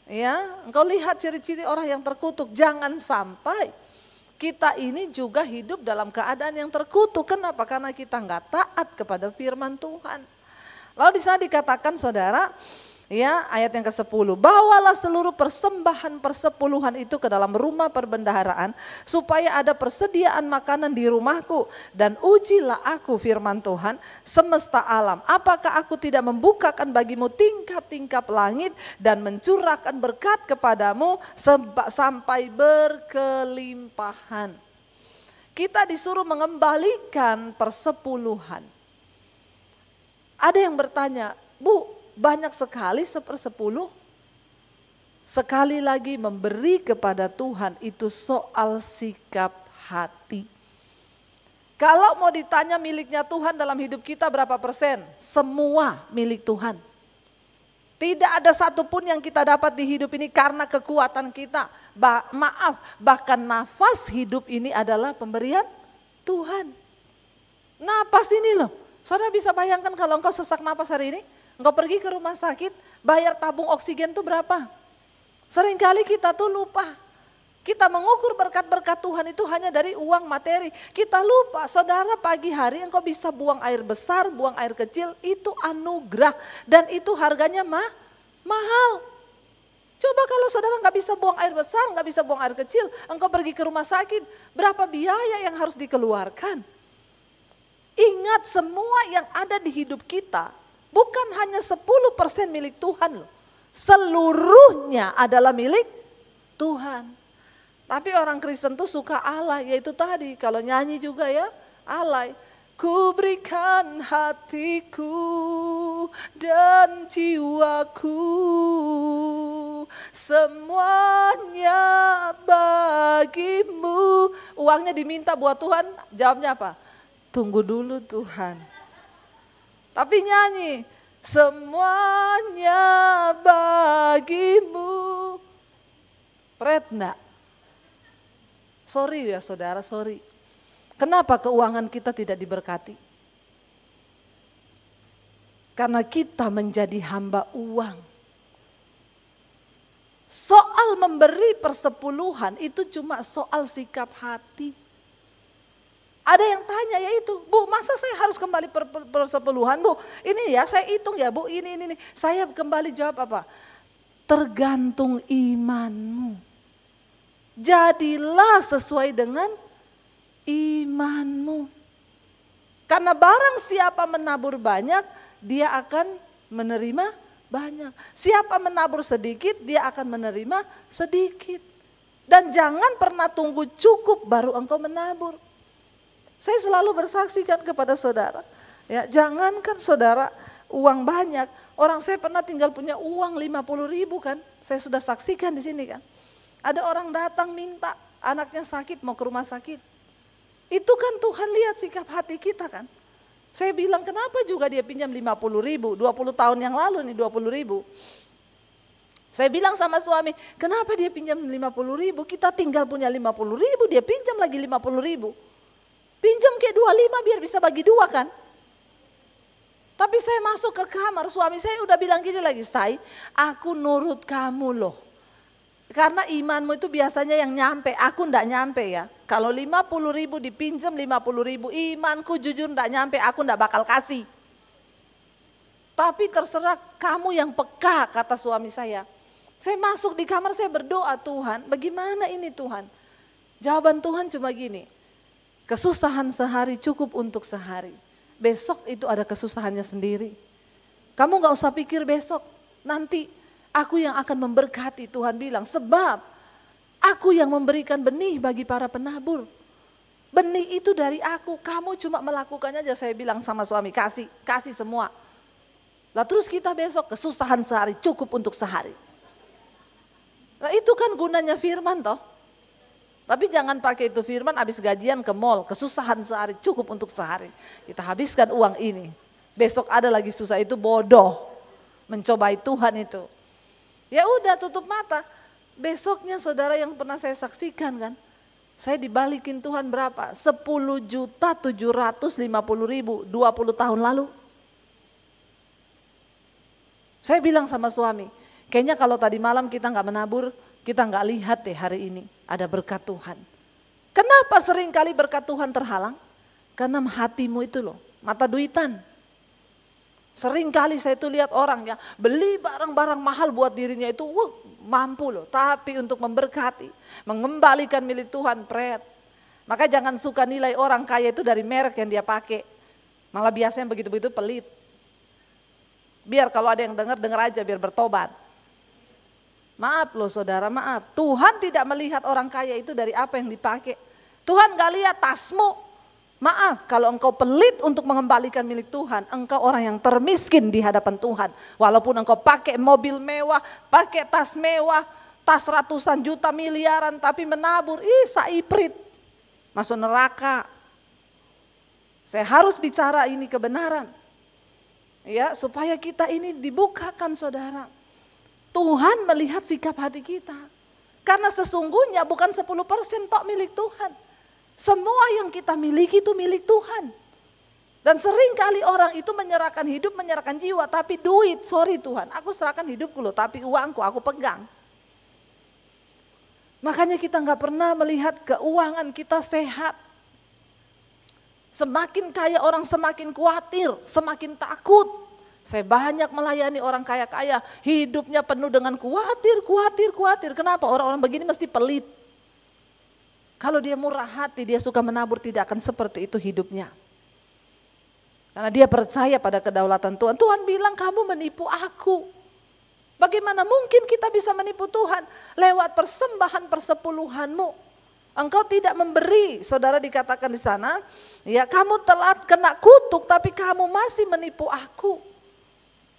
Ya, engkau lihat ciri-ciri orang yang terkutuk. Jangan sampai kita ini juga hidup dalam keadaan yang terkutuk. Kenapa? Karena kita enggak taat kepada firman Tuhan. Lalu di sana dikatakan saudara, ya ayat yang ke-10, bawalah seluruh persembahan persepuluhan itu ke dalam rumah perbendaharaan supaya ada persediaan makanan di rumahku dan ujilah aku firman Tuhan semesta alam. Apakah aku tidak membukakan bagimu tingkap-tingkap langit dan mencurahkan berkat kepadamu sampai berkelimpahan. Kita disuruh mengembalikan persepuluhan. Ada yang bertanya, Bu, banyak sekali 1/10. Sekali lagi memberi kepada Tuhan itu soal sikap hati. Kalau mau ditanya miliknya Tuhan dalam hidup kita berapa persen? Semua milik Tuhan. Tidak ada satupun yang kita dapat di hidup ini karena kekuatan kita. Bahkan nafas hidup ini adalah pemberian Tuhan. Napas ini loh, saudara bisa bayangkan kalau engkau sesak napas hari ini? Engkau pergi ke rumah sakit, bayar tabung oksigen itu berapa? Seringkali kita tuh lupa. Kita mengukur berkat-berkat Tuhan itu hanya dari uang materi. Kita lupa, saudara pagi hari engkau bisa buang air besar, buang air kecil, itu anugerah. Dan itu harganya mahal. Coba kalau saudara nggak bisa buang air besar, nggak bisa buang air kecil, engkau pergi ke rumah sakit, berapa biaya yang harus dikeluarkan? Ingat semua yang ada di hidup kita, bukan hanya 10% milik Tuhan loh. Seluruhnya adalah milik Tuhan. Tapi orang Kristen tuh suka alay, yaitu tadi kalau nyanyi juga ya alay. ku berikan hatiku dan jiwaku, semuanya bagimu. Uangnya diminta buat Tuhan, jawabnya apa? Tunggu dulu Tuhan. Tapi nyanyi, semuanya bagimu. Pret enggak? Sorry ya saudara, sorry. Kenapa keuangan kita tidak diberkati? Karena kita menjadi hamba uang. Soal memberi persepuluhan itu cuma soal sikap hati. Ada yang tanya ya itu, Bu, masa saya harus kembali persepuluhan, Bu? Ini ya saya hitung ya, Bu, ini. Saya kembali jawab apa? Tergantung imanmu. Jadilah sesuai dengan imanmu. Karena barang siapa menabur banyak, dia akan menerima banyak. Siapa menabur sedikit, dia akan menerima sedikit. Dan jangan pernah tunggu cukup baru engkau menabur. Saya selalu bersaksikan kepada saudara, ya jangankan saudara uang banyak, orang saya pernah tinggal punya uang 50.000 kan, saya sudah saksikan di sini kan. Ada orang datang minta, anaknya sakit mau ke rumah sakit. Itu kan Tuhan lihat sikap hati kita kan. Saya bilang kenapa juga dia pinjam 50.000, 20 tahun yang lalu nih 20.000. Saya bilang sama suami, kenapa dia pinjam 50.000, kita tinggal punya 50.000, dia pinjam lagi 50.000. Pinjam kayak 25 biar bisa bagi 2 kan. Tapi saya masuk ke kamar, suami saya udah bilang gini lagi, Say, aku nurut kamu loh. Karena imanmu itu biasanya yang nyampe, aku ndak nyampe ya. Kalau 50.000 dipinjam 50.000, imanku jujur ndak nyampe, aku ndak bakal kasih. Tapi terserah kamu yang peka, kata suami saya. Saya masuk di kamar, saya berdoa, Tuhan bagaimana ini Tuhan? Jawaban Tuhan cuma gini, kesusahan sehari cukup untuk sehari. Besok itu ada kesusahannya sendiri. Kamu gak usah pikir besok, nanti aku yang akan memberkati, Tuhan bilang. Sebab aku yang memberikan benih bagi para penabur. Benih itu dari aku, kamu cuma melakukannya aja. Saya bilang sama suami, kasih semua. Lah terus kita besok kesusahan sehari cukup untuk sehari. Nah itu kan gunanya firman toh. Tapi jangan pakai itu firman habis gajian ke mall, kesusahan sehari cukup untuk sehari. Kita habiskan uang ini, besok ada lagi susah, itu bodoh. Mencobai Tuhan itu. Ya udah tutup mata. Besoknya saudara yang pernah saya saksikan kan, saya dibalikin Tuhan berapa? 10.750.000 20 tahun lalu. Saya bilang sama suami, kayaknya kalau tadi malam kita nggak menabur, kita nggak lihat deh hari ini ada berkat Tuhan. Kenapa sering kali berkat Tuhan terhalang? Karena hatimu itu loh, mata duitan. Sering kali saya tuh lihat orang ya beli barang-barang mahal buat dirinya itu, mampu loh. Tapi untuk memberkati, mengembalikan milik Tuhan, pret. Maka jangan suka nilai orang kaya itu dari merek yang dia pakai. Malah biasanya begitu-begitu pelit. Biar kalau ada yang dengar aja biar bertobat. Maaf loh saudara, maaf. Tuhan tidak melihat orang kaya itu dari apa yang dipakai. Tuhan gak lihat tasmu. Maaf kalau engkau pelit untuk mengembalikan milik Tuhan, engkau orang yang termiskin di hadapan Tuhan. Walaupun engkau pakai mobil mewah, pakai tas mewah, tas ratusan juta miliaran, tapi menabur, saiprit. Masuk neraka. Saya harus bicara ini kebenaran. Ya, supaya kita ini dibukakan saudara. Tuhan melihat sikap hati kita. Karena sesungguhnya bukan 10% tok milik Tuhan. Semua yang kita miliki itu milik Tuhan. Dan sering kali orang itu menyerahkan hidup, menyerahkan jiwa. Tapi duit, sorry Tuhan, aku serahkan hidupku loh, tapi uangku aku pegang. Makanya kita gak pernah melihat keuangan kita sehat. Semakin kaya orang semakin khawatir, semakin takut. Saya banyak melayani orang kaya-kaya, hidupnya penuh dengan khawatir. Kenapa? Orang-orang begini mesti pelit. Kalau dia murah hati, dia suka menabur, tidak akan seperti itu hidupnya. Karena dia percaya pada kedaulatan Tuhan. Tuhan bilang kamu menipu aku. Bagaimana mungkin kita bisa menipu Tuhan? Lewat persembahan persepuluhanmu. Engkau tidak memberi, saudara dikatakan di sana, ya kamu telah kena kutuk tapi kamu masih menipu aku.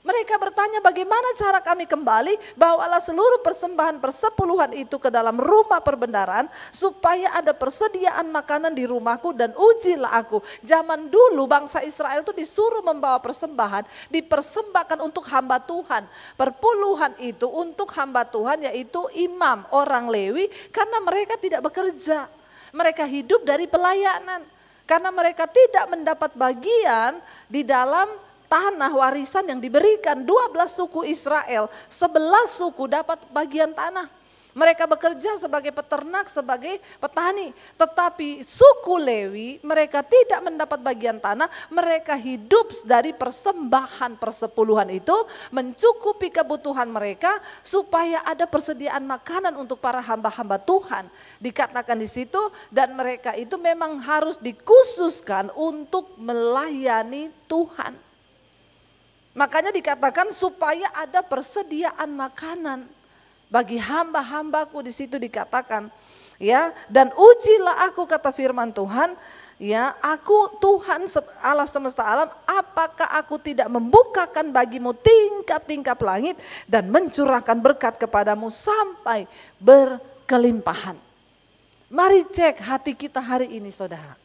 Mereka bertanya bagaimana cara kami kembali, bawalah seluruh persembahan persepuluhan itu ke dalam rumah perbendaharaan supaya ada persediaan makanan di rumahku dan ujilah aku. Zaman dulu bangsa Israel itu disuruh membawa persembahan, dipersembahkan untuk hamba Tuhan. Perpuluhan itu untuk hamba Tuhan yaitu imam, orang Lewi, karena mereka tidak bekerja. Mereka hidup dari pelayanan. Karena mereka tidak mendapat bagian di dalam tanah warisan yang diberikan. 12 suku Israel, 11 suku dapat bagian tanah. Mereka bekerja sebagai peternak, sebagai petani. Tetapi suku Lewi mereka tidak mendapat bagian tanah. Mereka hidup dari persembahan persepuluhan itu, mencukupi kebutuhan mereka supaya ada persediaan makanan untuk para hamba-hamba Tuhan. Dikatakan di situ, dan mereka itu memang harus dikhususkan untuk melayani Tuhan. Makanya dikatakan supaya ada persediaan makanan bagi hamba-hambaku, di situ dikatakan ya, dan ujilah aku kata firman Tuhan, ya aku Tuhan Allah semesta alam, apakah aku tidak membukakan bagimu tingkap-tingkap langit dan mencurahkan berkat kepadamu sampai berkelimpahan. Mari cek hati kita hari ini saudara.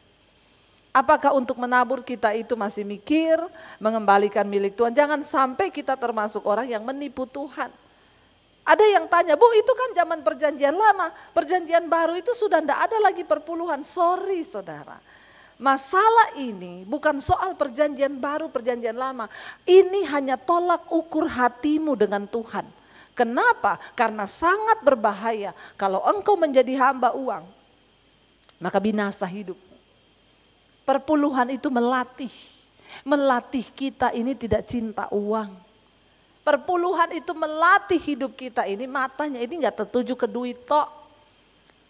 Apakah untuk menabur kita itu masih mikir mengembalikan milik Tuhan? Jangan sampai kita termasuk orang yang menipu Tuhan. Ada yang tanya, Bu itu kan zaman perjanjian lama, perjanjian baru itu sudah tidak ada lagi perpuluhan. Sorry saudara, masalah ini bukan soal perjanjian baru, perjanjian lama. Ini hanya tolak ukur hatimu dengan Tuhan. Kenapa? Karena sangat berbahaya kalau engkau menjadi hamba uang, maka binasa hidup. Perpuluhan itu melatih kita ini tidak cinta uang. Perpuluhan itu melatih hidup kita ini, matanya ini nggak tertuju ke duit tok,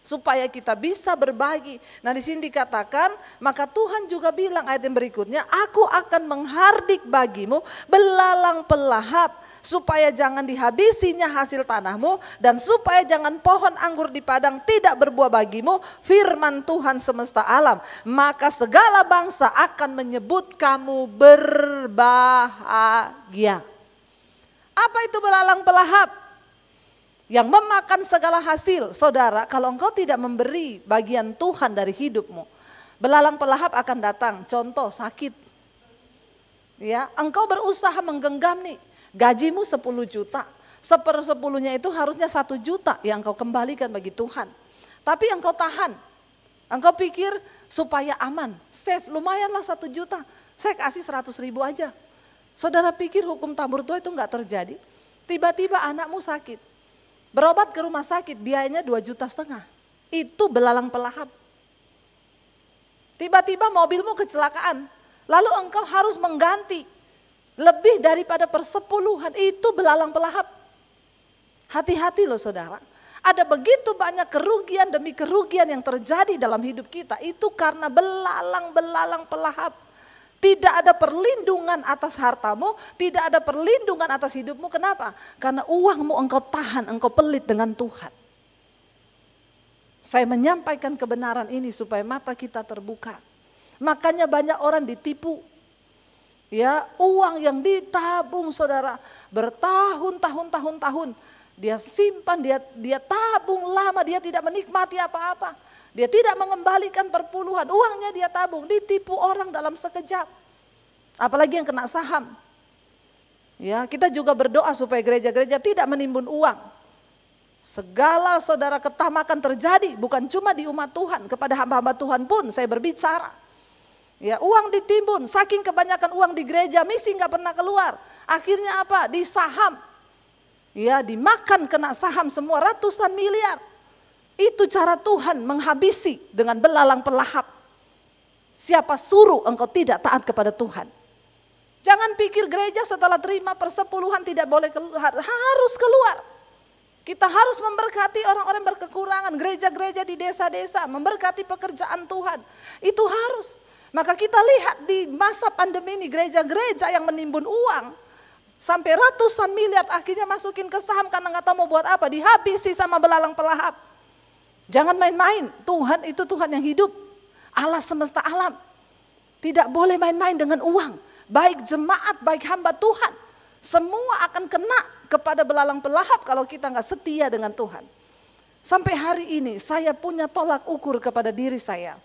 supaya kita bisa berbagi. Nah di sini dikatakan, maka Tuhan juga bilang ayat yang berikutnya, aku akan menghardik bagimu belalang pelahap, supaya jangan dihabisinya hasil tanahmu, dan supaya jangan pohon anggur di padang tidak berbuah bagimu, firman Tuhan semesta alam. Maka segala bangsa akan menyebut kamu berbahagia. Apa itu belalang pelahap? Yang memakan segala hasil. Saudara, kalau engkau tidak memberi bagian Tuhan dari hidupmu, belalang pelahap akan datang. Contoh sakit. Ya, engkau berusaha menggenggam nih. Gajimu 10 juta, 1/10-nya itu harusnya 1 juta yang engkau kembalikan bagi Tuhan. Tapi engkau tahan, engkau pikir supaya aman, save lumayanlah 1 juta, saya kasih 100.000 aja. Saudara pikir hukum tabur tua itu enggak terjadi? Tiba-tiba anakmu sakit, berobat ke rumah sakit biayanya 2,5 juta. Itu belalang pelahap. Tiba-tiba mobilmu kecelakaan, lalu engkau harus mengganti lebih daripada persepuluhan, itu belalang pelahap. Hati-hati loh saudara. Ada begitu banyak kerugian demi kerugian yang terjadi dalam hidup kita. Itu karena belalang-belalang pelahap. Tidak ada perlindungan atas hartamu, tidak ada perlindungan atas hidupmu. Kenapa? Karena uangmu engkau tahan, engkau pelit dengan Tuhan. Saya menyampaikan kebenaran ini supaya mata kita terbuka. Makanya banyak orang ditipu. Ya, uang yang ditabung saudara bertahun-tahun, dia simpan, dia tabung lama, dia tidak menikmati apa-apa. Dia tidak mengembalikan perpuluhan, uangnya dia tabung, ditipu orang dalam sekejap. Apalagi yang kena saham. Ya, kita juga berdoa supaya gereja-gereja tidak menimbun uang. Segala saudara ketamakan terjadi bukan cuma di umat Tuhan, kepada hamba-hamba Tuhan pun saya berbicara. Ya, uang ditimbun, saking kebanyakan uang di gereja, misi nggak pernah keluar. Akhirnya apa? Di saham. Ya, dimakan kena saham semua ratusan miliar. Itu cara Tuhan menghabisi dengan belalang pelahap. Siapa suruh engkau tidak taat kepada Tuhan? Jangan pikir gereja setelah terima persepuluhan tidak boleh keluar, harus keluar. Kita harus memberkati orang-orang berkekurangan, gereja-gereja di desa-desa, memberkati pekerjaan Tuhan. Itu harus. Maka kita lihat di masa pandemi ini gereja-gereja yang menimbun uang sampai ratusan miliar akhirnya masukin ke saham karena nggak tahu mau buat apa, dihabisi sama belalang pelahap. Jangan main-main, Tuhan itu Tuhan yang hidup, Allah semesta alam. Tidak boleh main-main dengan uang, baik jemaat, baik hamba Tuhan. Semua akan kena kepada belalang pelahap kalau kita nggak setia dengan Tuhan. Sampai hari ini saya punya tolak ukur kepada diri saya.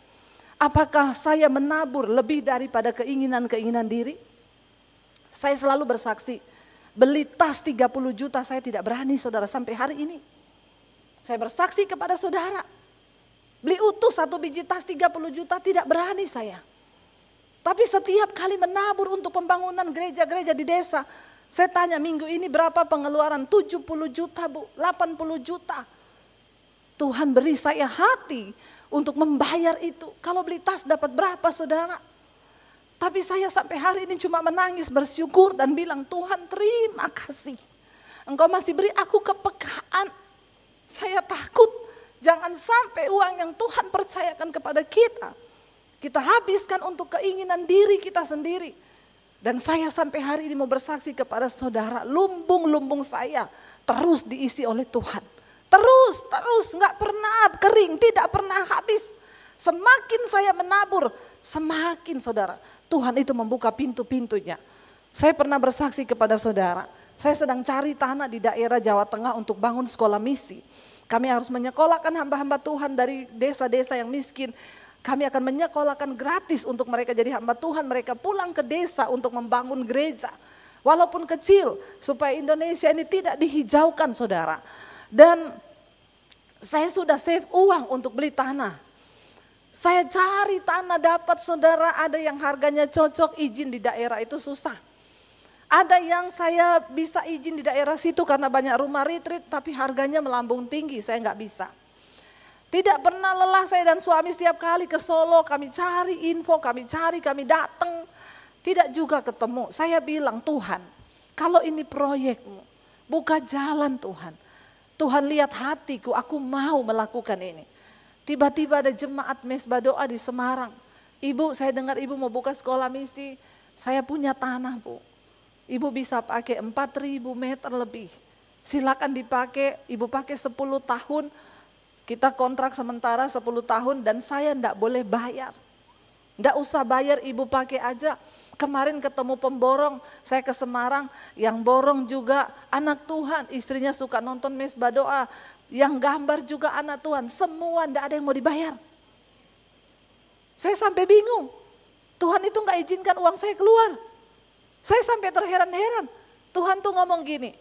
Apakah saya menabur lebih daripada keinginan-keinginan diri? Saya selalu bersaksi, beli tas 30 juta saya tidak berani saudara sampai hari ini. Saya bersaksi kepada saudara, beli utuh 1 biji tas 30 juta tidak berani saya. Tapi setiap kali menabur untuk pembangunan gereja-gereja di desa, saya tanya minggu ini berapa pengeluaran? 70 juta bu, 80 juta. Tuhan beri saya hati untuk membayar itu. Kalau beli tas dapat berapa saudara? Tapi saya sampai hari ini cuma menangis bersyukur dan bilang Tuhan terima kasih. Engkau masih beri aku kepekaan. Saya takut jangan sampai uang yang Tuhan percayakan kepada kita habiskan untuk keinginan diri kita sendiri. Dan saya sampai hari ini mau bersaksi kepada saudara, lumbung-lumbung saya terus diisi oleh Tuhan. Terus nggak pernah kering, tidak pernah habis. Semakin saya menabur, semakin saudara, Tuhan itu membuka pintu-pintunya. Saya pernah bersaksi kepada saudara, saya sedang cari tanah di daerah Jawa Tengah untuk bangun sekolah misi. Kami harus menyekolahkan hamba-hamba Tuhan dari desa-desa yang miskin. Kami akan menyekolahkan gratis untuk mereka jadi hamba Tuhan. Mereka pulang ke desa untuk membangun gereja. Walaupun kecil, supaya Indonesia ini tidak dihijaukan saudara. Dan saya sudah save uang untuk beli tanah. Saya cari tanah dapat saudara, ada yang harganya cocok, izin di daerah itu susah. Ada yang saya bisa izin di daerah situ karena banyak rumah retreat, tapi harganya melambung tinggi, saya nggak bisa. Tidak pernah lelah saya dan suami setiap kali ke Solo, kami cari info, kami datang. Tidak juga ketemu. Saya bilang Tuhan, kalau ini proyekmu, buka jalan Tuhan. Tuhan lihat hatiku, aku mau melakukan ini. Tiba-tiba ada jemaat mesbah doa di Semarang. Ibu, saya dengar ibu mau buka sekolah misi, saya punya tanah bu. Ibu bisa pakai 4.000 meter lebih. Silakan dipakai, ibu pakai 10 tahun. Kita kontrak sementara 10 tahun dan saya enggak boleh bayar. Enggak usah bayar, ibu pakai aja. Kemarin ketemu pemborong, saya ke Semarang, yang borong juga anak Tuhan, istrinya suka nonton mesbah doa. Yang gambar juga anak Tuhan, semua enggak ada yang mau dibayar. Saya sampai bingung, Tuhan itu enggak izinkan uang saya keluar. Saya sampai terheran-heran, Tuhan tuh ngomong gini,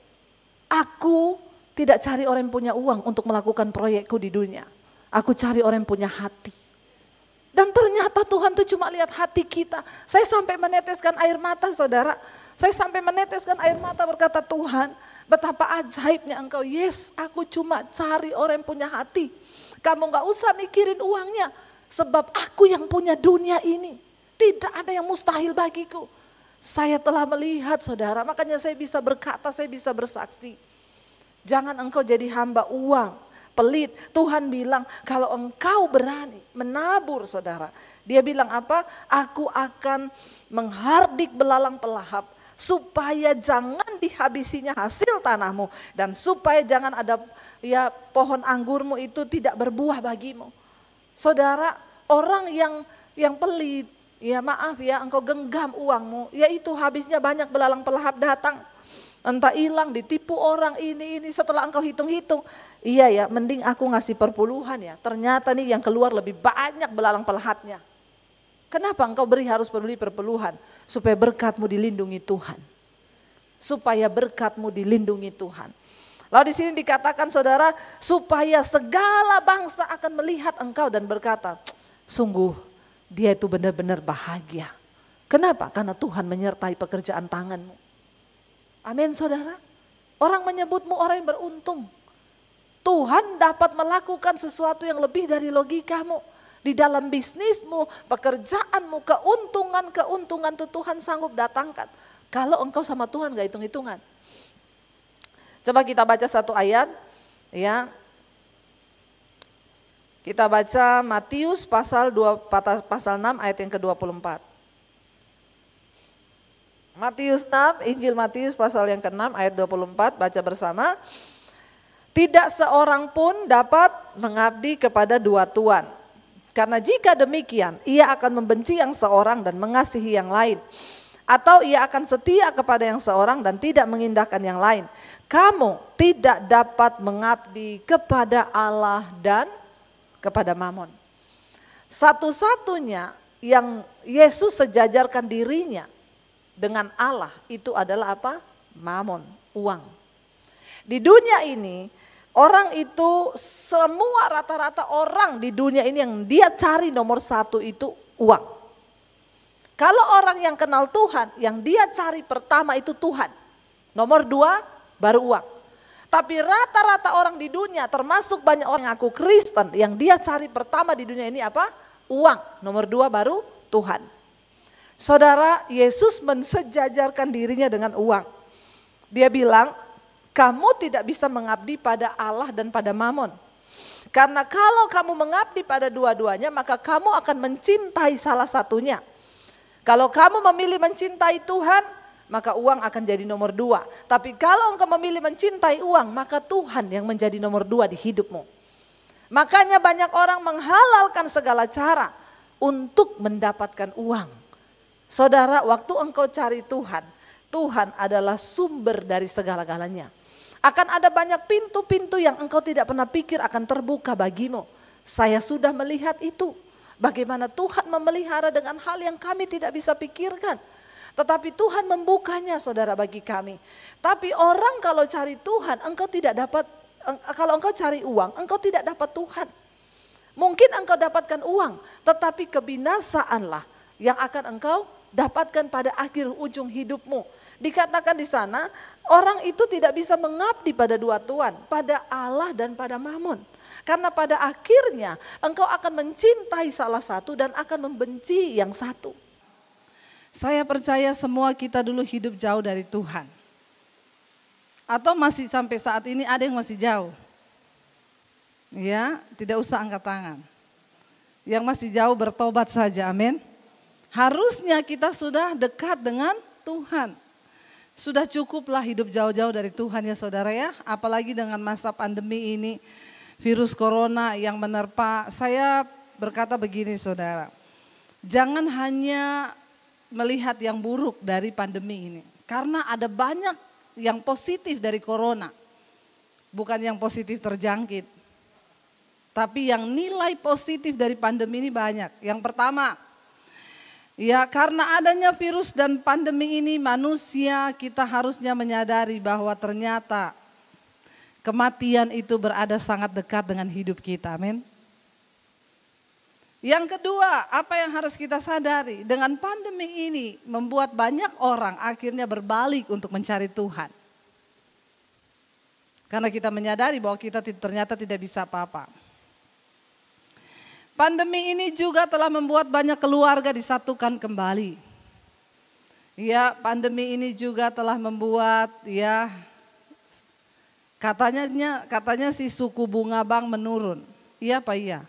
aku tidak cari orang yang punya uang untuk melakukan proyekku di dunia. Aku cari orang yang punya hati. Dan ternyata Tuhan tuh cuma lihat hati kita. Saya sampai meneteskan air mata saudara. Saya sampai meneteskan air mata berkata Tuhan, betapa ajaibnya engkau. Yes, aku cuma cari orang yang punya hati. Kamu gak usah mikirin uangnya. Sebab aku yang punya dunia ini. Tidak ada yang mustahil bagiku. Saya telah melihat saudara, makanya saya bisa berkata, saya bisa bersaksi. Jangan engkau jadi hamba uang, pelit. Tuhan bilang kalau engkau berani menabur saudara. Dia bilang apa? Aku akan menghardik belalang pelahap supaya jangan dihabisinya hasil tanahmu. Dan supaya jangan ada ya pohon anggurmu itu tidak berbuah bagimu. Saudara, orang yang pelit, ya maaf ya engkau genggam uangmu, yaitu habisnya banyak belalang pelahap datang. Entah hilang, ditipu orang ini setelah engkau hitung-hitung. Iya ya, mending aku ngasih perpuluhan ya. Ternyata nih yang keluar lebih banyak belalang pelahapnya. Kenapa engkau harus beri perpuluhan? Supaya berkatmu dilindungi Tuhan. Supaya berkatmu dilindungi Tuhan. Lalu di sini dikatakan saudara, supaya segala bangsa akan melihat engkau dan berkata, sungguh dia itu benar-benar bahagia. Kenapa? Karena Tuhan menyertai pekerjaan tanganmu. Amin saudara. Orang menyebutmu orang yang beruntung. Tuhan dapat melakukan sesuatu yang lebih dari logikamu. Di dalam bisnismu, pekerjaanmu, keuntungan itu Tuhan sanggup datangkan. Kalau engkau sama Tuhan gak hitung-hitungan. Coba kita baca satu ayat. Ya. Kita baca Matius pasal 6 ayat yang ke-24. Matius 6, Injil Matius pasal yang ke-6 ayat 24, baca bersama. Tidak seorang pun dapat mengabdi kepada dua tuan. Karena jika demikian, ia akan membenci yang seorang dan mengasihi yang lain. Atau ia akan setia kepada yang seorang dan tidak mengindahkan yang lain. Kamu tidak dapat mengabdi kepada Allah dan kepada Mamon. Satu-satunya yang Yesus sejajarkan dirinya dengan Allah itu adalah apa? Mamon, uang. Di dunia ini orang itu, semua rata-rata orang di dunia ini yang dia cari nomor satu itu uang. Kalau orang yang kenal Tuhan, yang dia cari pertama itu Tuhan. Nomor dua baru uang. Tapi rata-rata orang di dunia, termasuk banyak orang yang ngaku Kristen, yang dia cari pertama di dunia ini apa? Uang. Nomor dua baru Tuhan. Saudara, Yesus mensejajarkan dirinya dengan uang. Dia bilang, kamu tidak bisa mengabdi pada Allah dan pada Mamon. Karena kalau kamu mengabdi pada dua-duanya, maka kamu akan mencintai salah satunya. Kalau kamu memilih mencintai Tuhan, maka uang akan jadi nomor dua. Tapi kalau engkau memilih mencintai uang, maka Tuhan yang menjadi nomor dua di hidupmu. Makanya banyak orang menghalalkan segala cara untuk mendapatkan uang. Saudara, waktu engkau cari Tuhan, Tuhan adalah sumber dari segala-galanya. Akan ada banyak pintu-pintu yang engkau tidak pernah pikir akan terbuka bagimu. Saya sudah melihat itu. Bagaimana Tuhan memelihara dengan hal yang kami tidak bisa pikirkan. Tetapi Tuhan membukanya, saudara, bagi kami. Tapi orang kalau cari Tuhan, engkau tidak dapat, kalau engkau cari uang, engkau tidak dapat Tuhan. Mungkin engkau dapatkan uang, tetapi kebinasaanlah yang akan engkau dapatkan pada akhir ujung hidupmu. Dikatakan di sana, orang itu tidak bisa mengabdi pada dua tuan, pada Allah dan pada Mamon. Karena pada akhirnya engkau akan mencintai salah satu dan akan membenci yang satu. Saya percaya semua kita dulu hidup jauh dari Tuhan. Atau masih sampai saat ini ada yang masih jauh. Ya, tidak usah angkat tangan. Yang masih jauh bertobat saja, amin. Harusnya kita sudah dekat dengan Tuhan. Sudah cukuplah hidup jauh-jauh dari Tuhan ya saudara ya. Apalagi dengan masa pandemi ini, virus corona yang menerpa. Saya berkata begini saudara, jangan hanya melihat yang buruk dari pandemi ini. Karena ada banyak yang positif dari corona. Bukan yang positif terjangkit. Tapi yang nilai positif dari pandemi ini banyak. Yang pertama, ya karena adanya virus dan pandemi ini manusia kita harusnya menyadari bahwa ternyata kematian itu berada sangat dekat dengan hidup kita, amin. Yang kedua, apa yang harus kita sadari, dengan pandemi ini membuat banyak orang akhirnya berbalik untuk mencari Tuhan. Karena kita menyadari bahwa kita ternyata tidak bisa apa-apa. Pandemi ini juga telah membuat banyak keluarga disatukan kembali. Ya, pandemi ini juga telah membuat ya katanya si suku bunga bank menurun. Iya apa iya?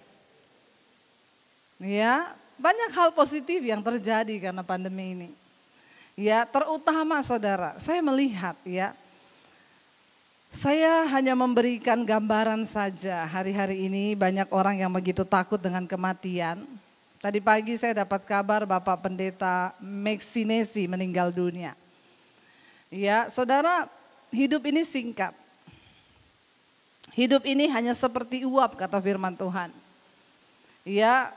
Ya, banyak hal positif yang terjadi karena pandemi ini. Ya, terutama saudara, saya melihat ya. Saya hanya memberikan gambaran saja, hari-hari ini banyak orang yang begitu takut dengan kematian. Tadi pagi saya dapat kabar Bapak Pendeta Meksinesi meninggal dunia. Ya, saudara, hidup ini singkat. Hidup ini hanya seperti uap kata firman Tuhan. Ya,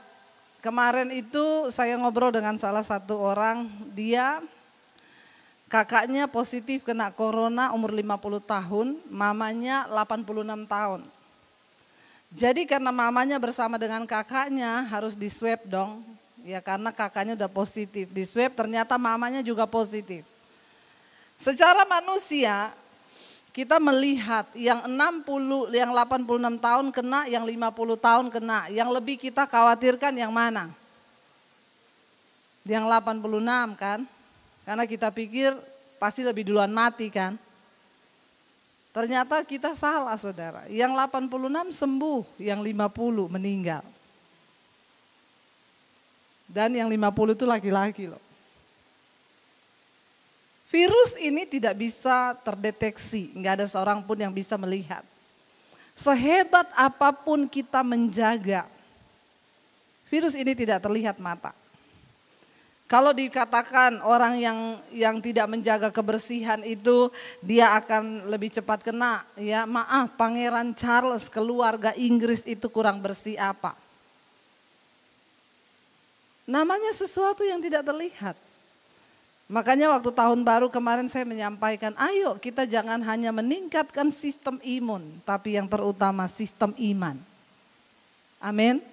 kemarin itu saya ngobrol dengan salah satu orang, dia kakaknya positif kena corona umur 50 tahun, mamanya 86 tahun. Jadi karena mamanya bersama dengan kakaknya harus di swab dong. Ya karena kakaknya udah positif. Di swab ternyata mamanya juga positif. Secara manusia kita melihat yang 86 tahun kena, yang 50 tahun kena. Yang lebih kita khawatirkan yang mana? Yang 86 kan? Karena kita pikir pasti lebih duluan mati kan. Ternyata kita salah saudara. Yang 86 sembuh, yang 50 meninggal. Dan yang 50 itu laki-laki loh. Virus ini tidak bisa terdeteksi, nggak ada seorang pun yang bisa melihat. sehebat apapun kita menjaga, virus ini tidak terlihat mata. Kalau dikatakan orang yang tidak menjaga kebersihan itu dia akan lebih cepat kena. Ya, maaf, Pangeran Charles, keluarga Inggris itu kurang bersih apa? Namanya sesuatu yang tidak terlihat. Makanya waktu tahun baru kemarin saya menyampaikan, ayo kita jangan hanya meningkatkan sistem imun, tapi yang terutama sistem iman. Amin.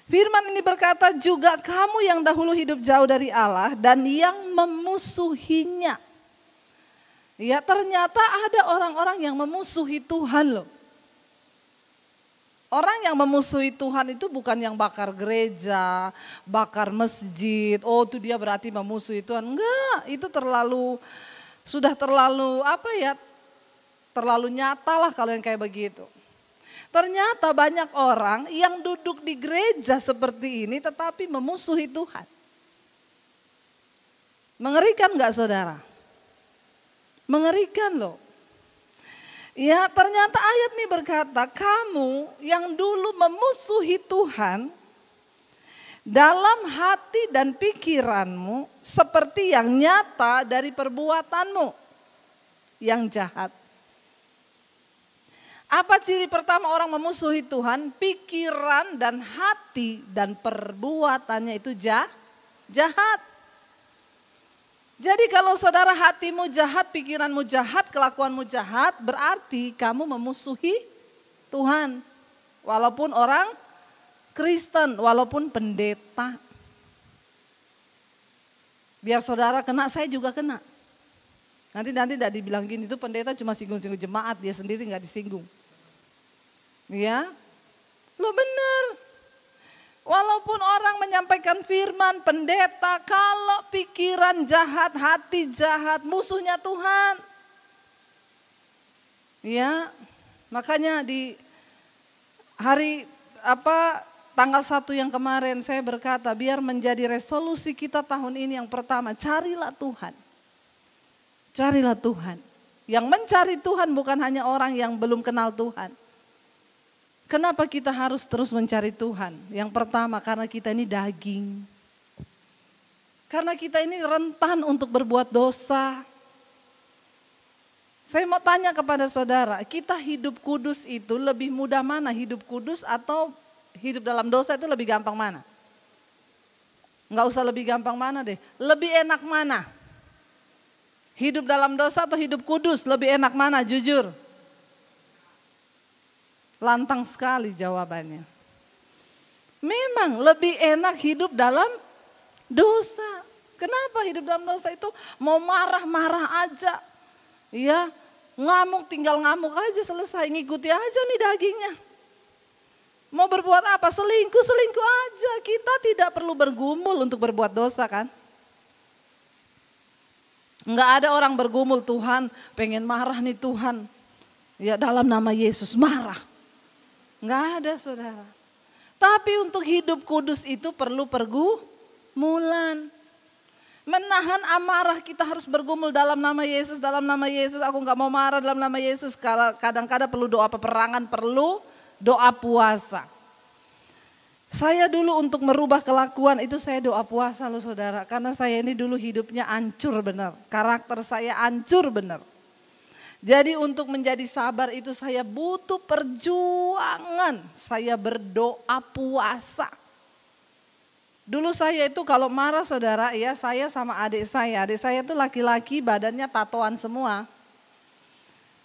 Firman ini berkata, juga kamu yang dahulu hidup jauh dari Allah dan yang memusuhinya. Ya, ternyata ada orang-orang yang memusuhi Tuhan loh. Orang yang memusuhi Tuhan itu bukan yang bakar gereja, bakar masjid. Oh, itu dia berarti memusuhi Tuhan. Enggak, itu sudah terlalu terlalu nyata lah kalau yang kayak begitu. Ternyata banyak orang yang duduk di gereja seperti ini tetapi memusuhi Tuhan. Mengerikan gak saudara? Mengerikan loh. Ya, ternyata ayat ini berkata, kamu yang dulu memusuhi Tuhan dalam hati dan pikiranmu seperti yang nyata dari perbuatanmu yang jahat. Apa ciri pertama orang memusuhi Tuhan? Pikiran dan hati dan perbuatannya itu jahat. Jadi kalau saudara hatimu jahat, pikiranmu jahat, kelakuanmu jahat, berarti kamu memusuhi Tuhan. Walaupun orang Kristen, walaupun pendeta. Biar saudara kena, saya juga kena. Nanti tidak dibilang gini, itu pendeta cuma singgung-singgung jemaat, dia sendiri gak disinggung. Ya, lo benar. Walaupun orang menyampaikan firman, pendeta, kalau pikiran jahat, hati jahat, musuhnya Tuhan. Ya, makanya di hari tanggal 1 yang kemarin saya berkata, biar menjadi resolusi kita tahun ini yang pertama, carilah Tuhan. Carilah Tuhan. Yang mencari Tuhan bukan hanya orang yang belum kenal Tuhan. Kenapa kita harus terus mencari Tuhan? Yang pertama karena kita ini daging. Karena kita ini rentan untuk berbuat dosa. Saya mau tanya kepada saudara, kita hidup kudus itu lebih mudah mana? Hidup kudus atau hidup dalam dosa itu lebih gampang mana? Enggak usah lebih gampang mana deh, lebih enak mana? Hidup dalam dosa atau hidup kudus lebih enak mana? Jujur. Lantang sekali jawabannya. Memang lebih enak hidup dalam dosa. Kenapa hidup dalam dosa itu mau marah-marah aja. Ya, ngamuk tinggal ngamuk aja selesai, ngikuti aja nih dagingnya. Mau berbuat apa? Selingkuh aja. Kita tidak perlu bergumul untuk berbuat dosa kan. Enggak ada orang bergumul, Tuhan pengen marah nih Tuhan. Ya dalam nama Yesus marah. Enggak ada saudara. Tapi untuk hidup kudus itu perlu pergumulan. Menahan amarah kita harus bergumul dalam nama Yesus. Dalam nama Yesus aku enggak mau marah dalam nama Yesus. Kadang-kadang perlu doa peperangan, perlu doa puasa. Saya dulu untuk merubah kelakuan itu saya doa puasa loh saudara. Karena saya ini dulu hidupnya hancur benar. Karakter saya hancur benar. Jadi untuk menjadi sabar itu saya butuh perjuangan. Saya berdoa puasa. Dulu saya itu kalau marah saudara ya, saya sama adik saya. Adik saya itu laki-laki, badannya tatoan semua.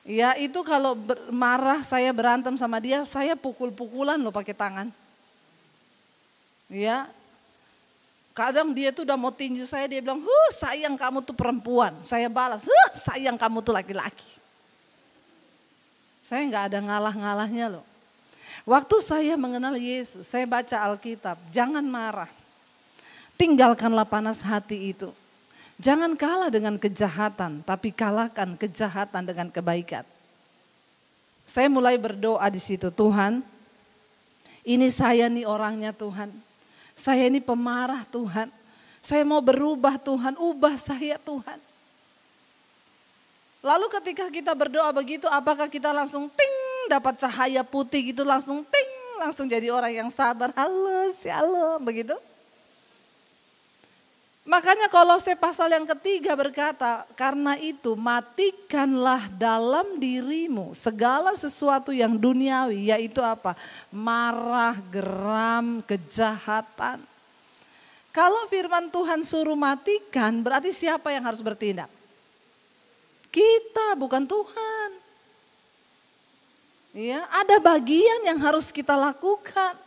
Ya itu kalau marah saya berantem sama dia, saya pukul-pukulan loh pakai tangan. Ya, kadang dia tuh udah mau tinju saya, dia bilang, sayang kamu tuh perempuan. Saya balas, sayang kamu tuh laki-laki. Saya nggak ada ngalah-ngalahnya loh. Waktu saya mengenal Yesus, saya baca Alkitab, jangan marah. Tinggalkanlah panas hati itu. Jangan kalah dengan kejahatan, tapi kalahkan kejahatan dengan kebaikan. Saya mulai berdoa di situ, Tuhan, ini saya nih orangnya Tuhan. Saya ini pemarah Tuhan. Saya mau berubah Tuhan, ubah saya Tuhan. Lalu ketika kita berdoa begitu, apakah kita langsung ting dapat cahaya putih gitu, langsung ting, langsung jadi orang yang sabar, halo shalom begitu? Makanya Kolose pasal yang ketiga berkata, karena itu matikanlah dalam dirimu segala sesuatu yang duniawi, yaitu apa? Marah, geram, kejahatan. Kalau firman Tuhan suruh matikan, berarti siapa yang harus bertindak? Kita, bukan Tuhan. Ya, ada bagian yang harus kita lakukan.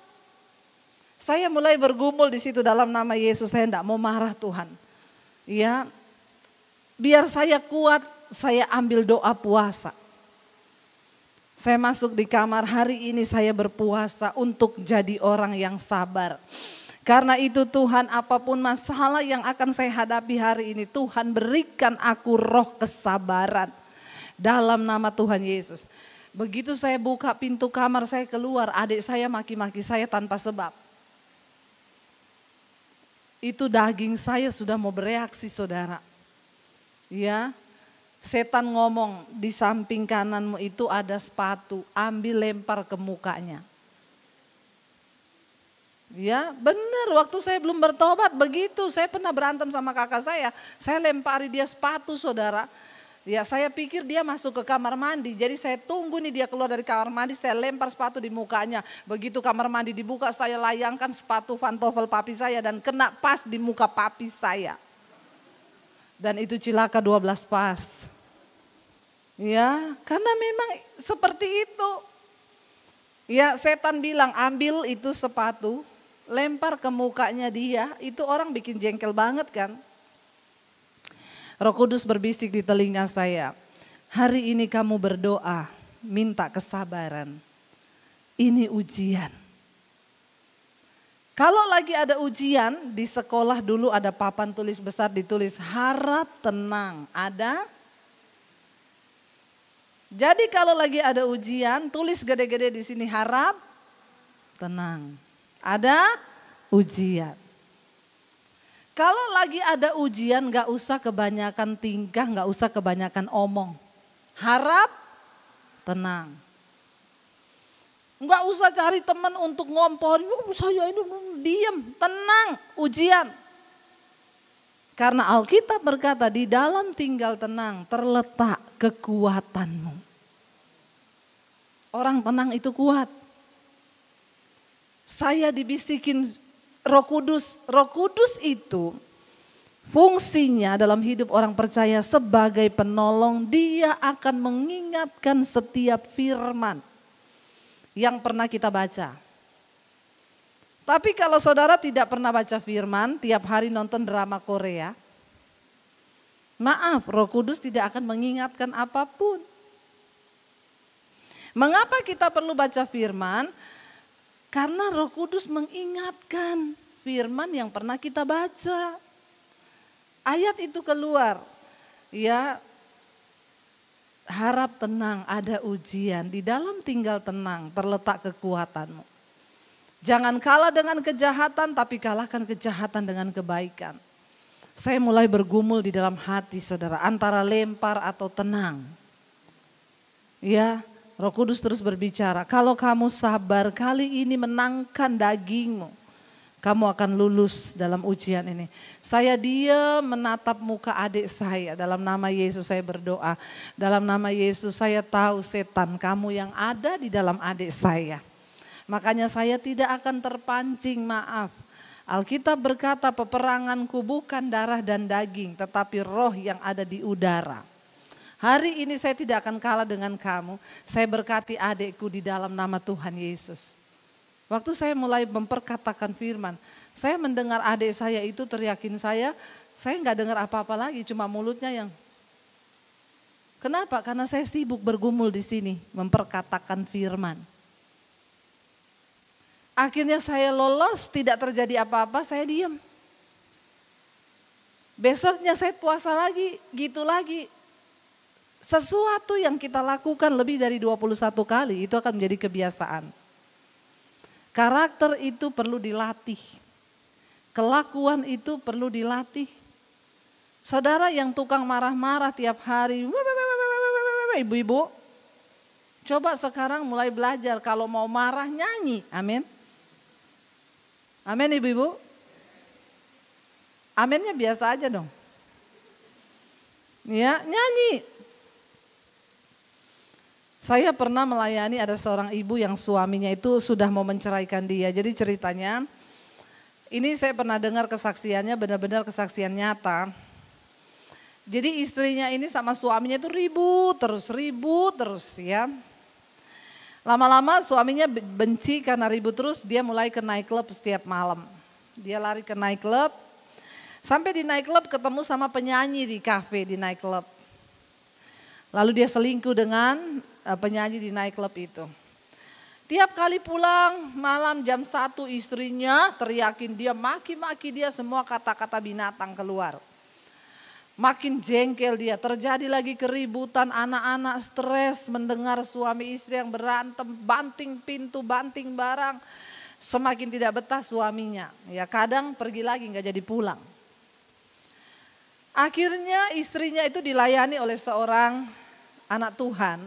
Saya mulai bergumul di situ dalam nama Yesus, saya tidak mau marah Tuhan. Ya, biar saya kuat, saya ambil doa puasa. Saya masuk di kamar, hari ini saya berpuasa untuk jadi orang yang sabar. Karena itu Tuhan, apapun masalah yang akan saya hadapi hari ini, Tuhan berikan aku roh kesabaran. Dalam nama Tuhan Yesus. Begitu saya buka pintu kamar, saya keluar, adik saya maki-maki saya tanpa sebab. Itu daging saya sudah mau bereaksi saudara. Ya, setan ngomong di samping kananmu itu ada sepatu, ambil lempar ke mukanya. Ya benar, waktu saya belum bertobat begitu, saya pernah berantem sama kakak saya lempari dia sepatu saudara. Ya saya pikir dia masuk ke kamar mandi, jadi saya tunggu nih dia keluar dari kamar mandi, saya lempar sepatu di mukanya. Begitu kamar mandi dibuka, saya layangkan sepatu pantofel papi saya dan kena pas di muka papi saya. Dan itu cilaka 12 pas. Ya karena memang seperti itu. Ya setan bilang ambil itu sepatu, lempar ke mukanya dia, itu orang bikin jengkel banget kan. Roh Kudus berbisik di telinga saya, hari ini kamu berdoa, minta kesabaran. Ini ujian. Kalau lagi ada ujian, di sekolah dulu ada papan tulis besar ditulis harap tenang, ada? Jadi kalau lagi ada ujian, tulis gede-gede di sini harap tenang. Ada ujian. Kalau lagi ada ujian gak usah kebanyakan tingkah, gak usah kebanyakan omong. Harap tenang. Gak usah cari teman untuk ngompor, saya ini diam, tenang, ujian. Karena Alkitab berkata di dalam tinggal tenang terletak kekuatanmu. Orang tenang itu kuat. Saya dibisikin Roh Kudus itu fungsinya dalam hidup orang percaya sebagai penolong, dia akan mengingatkan setiap firman yang pernah kita baca. Tapi kalau saudara tidak pernah baca firman, tiap hari nonton drama Korea, maaf, Roh Kudus tidak akan mengingatkan apapun. Mengapa kita perlu baca firman? Karena Roh Kudus mengingatkan firman yang pernah kita baca. Ayat itu keluar, ya harap tenang, ada ujian, di dalam tinggal tenang terletak kekuatanmu. Jangan kalah dengan kejahatan, tapi kalahkan kejahatan dengan kebaikan. Saya mulai bergumul di dalam hati saudara, antara lempar atau tenang. Ya, Roh Kudus terus berbicara, kalau kamu sabar kali ini menangkan dagingmu, kamu akan lulus dalam ujian ini. Saya diam menatap muka adik saya, dalam nama Yesus saya berdoa. Dalam nama Yesus saya tahu setan kamu yang ada di dalam adik saya. Makanya saya tidak akan terpancing, maaf. Alkitab berkata peperanganku bukan darah dan daging, tetapi roh yang ada di udara. Hari ini saya tidak akan kalah dengan kamu. Saya berkati adikku di dalam nama Tuhan Yesus. Waktu saya mulai memperkatakan firman, saya mendengar adik saya itu teriakin saya nggak dengar apa-apa lagi, cuma mulutnya yang. Kenapa? Karena saya sibuk bergumul di sini, memperkatakan firman. Akhirnya saya lolos, tidak terjadi apa-apa, saya diam. Besoknya saya puasa lagi, gitu lagi. Sesuatu yang kita lakukan lebih dari 21 kali itu akan menjadi kebiasaan. Karakter itu perlu dilatih. Kelakuan itu perlu dilatih. Saudara yang tukang marah-marah tiap hari, ibu-ibu. Coba sekarang mulai belajar kalau mau marah nyanyi. Amin. Amin ibu-ibu. Aminnya biasa aja dong. Ya, nyanyi. Saya pernah melayani ada seorang ibu yang suaminya itu sudah mau menceraikan dia. Jadi ceritanya, ini saya pernah dengar kesaksiannya, benar-benar kesaksian nyata. Jadi istrinya ini sama suaminya itu ribut terus ya. Lama-lama suaminya benci karena ribut terus, dia mulai ke night club setiap malam. Dia lari ke night club, sampai di night club ketemu sama penyanyi di kafe di night club. Lalu dia selingkuh dengan penyanyi di night club itu. Tiap kali pulang malam jam 1 istrinya teriakin dia, maki-maki dia, semua kata-kata binatang keluar. Makin jengkel dia, terjadi lagi keributan, anak-anak stres mendengar suami istri yang berantem, banting pintu, banting barang. Semakin tidak betah suaminya, ya kadang pergi lagi nggak jadi pulang. Akhirnya istrinya itu dilayani oleh seorang anak Tuhan.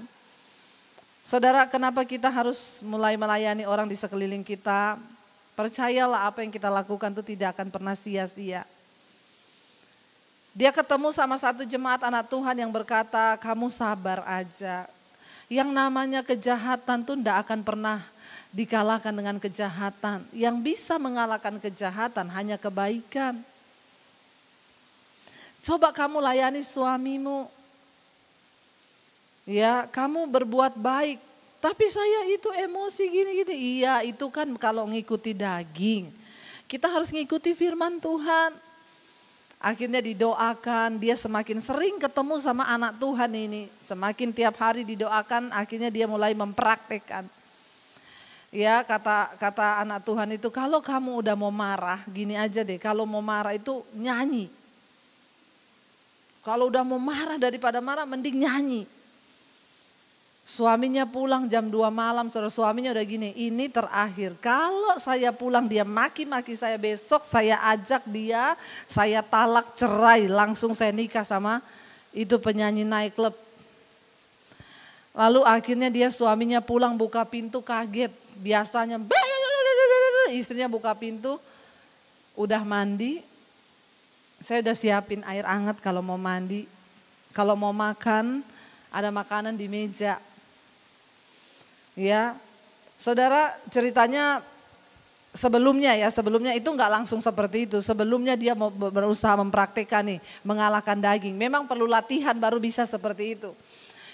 Saudara, kenapa kita harus mulai melayani orang di sekeliling kita? Percayalah apa yang kita lakukan itu tidak akan pernah sia-sia. Dia ketemu sama satu jemaat anak Tuhan yang berkata, kamu sabar aja. Yang namanya kejahatan tuh tidak akan pernah dikalahkan dengan kejahatan. Yang bisa mengalahkan kejahatan hanya kebaikan. Coba kamu layani suamimu. Ya, kamu berbuat baik, tapi saya itu emosi gini-gini. Iya, itu kan kalau ngikuti daging. Kita harus ngikuti firman Tuhan. Akhirnya didoakan, dia semakin sering ketemu sama anak Tuhan ini. Semakin tiap hari didoakan, akhirnya dia mulai mempraktekkan. Ya, kata anak Tuhan itu, kalau kamu udah mau marah, gini aja deh, kalau mau marah itu nyanyi. Kalau udah mau marah daripada marah, mending nyanyi. Suaminya pulang jam 2 malam, saudara, suaminya udah gini, ini terakhir. Kalau saya pulang dia maki-maki saya, besok saya ajak dia, saya talak cerai, langsung saya nikah sama itu penyanyi night club. Lalu akhirnya dia suaminya pulang buka pintu kaget, biasanya istrinya buka pintu, udah mandi, saya udah siapin air hangat kalau mau mandi, kalau mau makan ada makanan di meja. Ya, saudara, ceritanya sebelumnya itu nggak langsung seperti itu. Sebelumnya dia mau berusaha mempraktekkan nih, mengalahkan daging. Memang perlu latihan baru bisa seperti itu.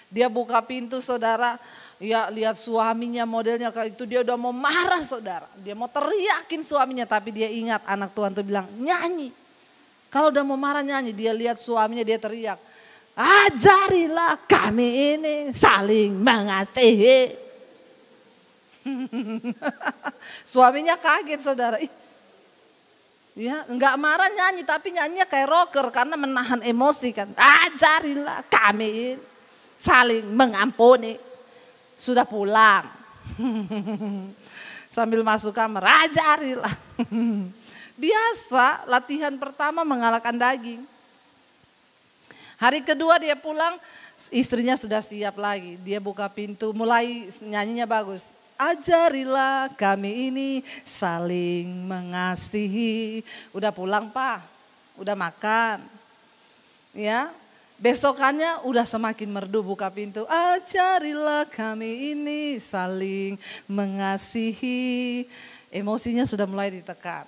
Dia buka pintu, saudara, ya lihat suaminya modelnya kayak itu, dia udah mau marah, saudara. Dia mau teriakin suaminya, tapi dia ingat anak Tuhan tuh bilang nyanyi. Kalau udah mau marah nyanyi, dia lihat suaminya dia teriak, ajarilah kami ini saling mengasihi. Suaminya kaget, saudara. Ya, enggak marah nyanyi, tapi nyanyinya kayak rocker karena menahan emosi kan. Ajarilah kami saling mengampuni. Sudah pulang. Sambil masuk kamar, ajarilah. Biasa latihan pertama mengalahkan daging. Hari kedua dia pulang, istrinya sudah siap lagi. Dia buka pintu, mulai nyanyinya bagus. Ajarilah kami ini saling mengasihi. Udah pulang Pak, udah makan. Ya, besokannya udah semakin merdu buka pintu. Ajarilah kami ini saling mengasihi. Emosinya sudah mulai ditekan.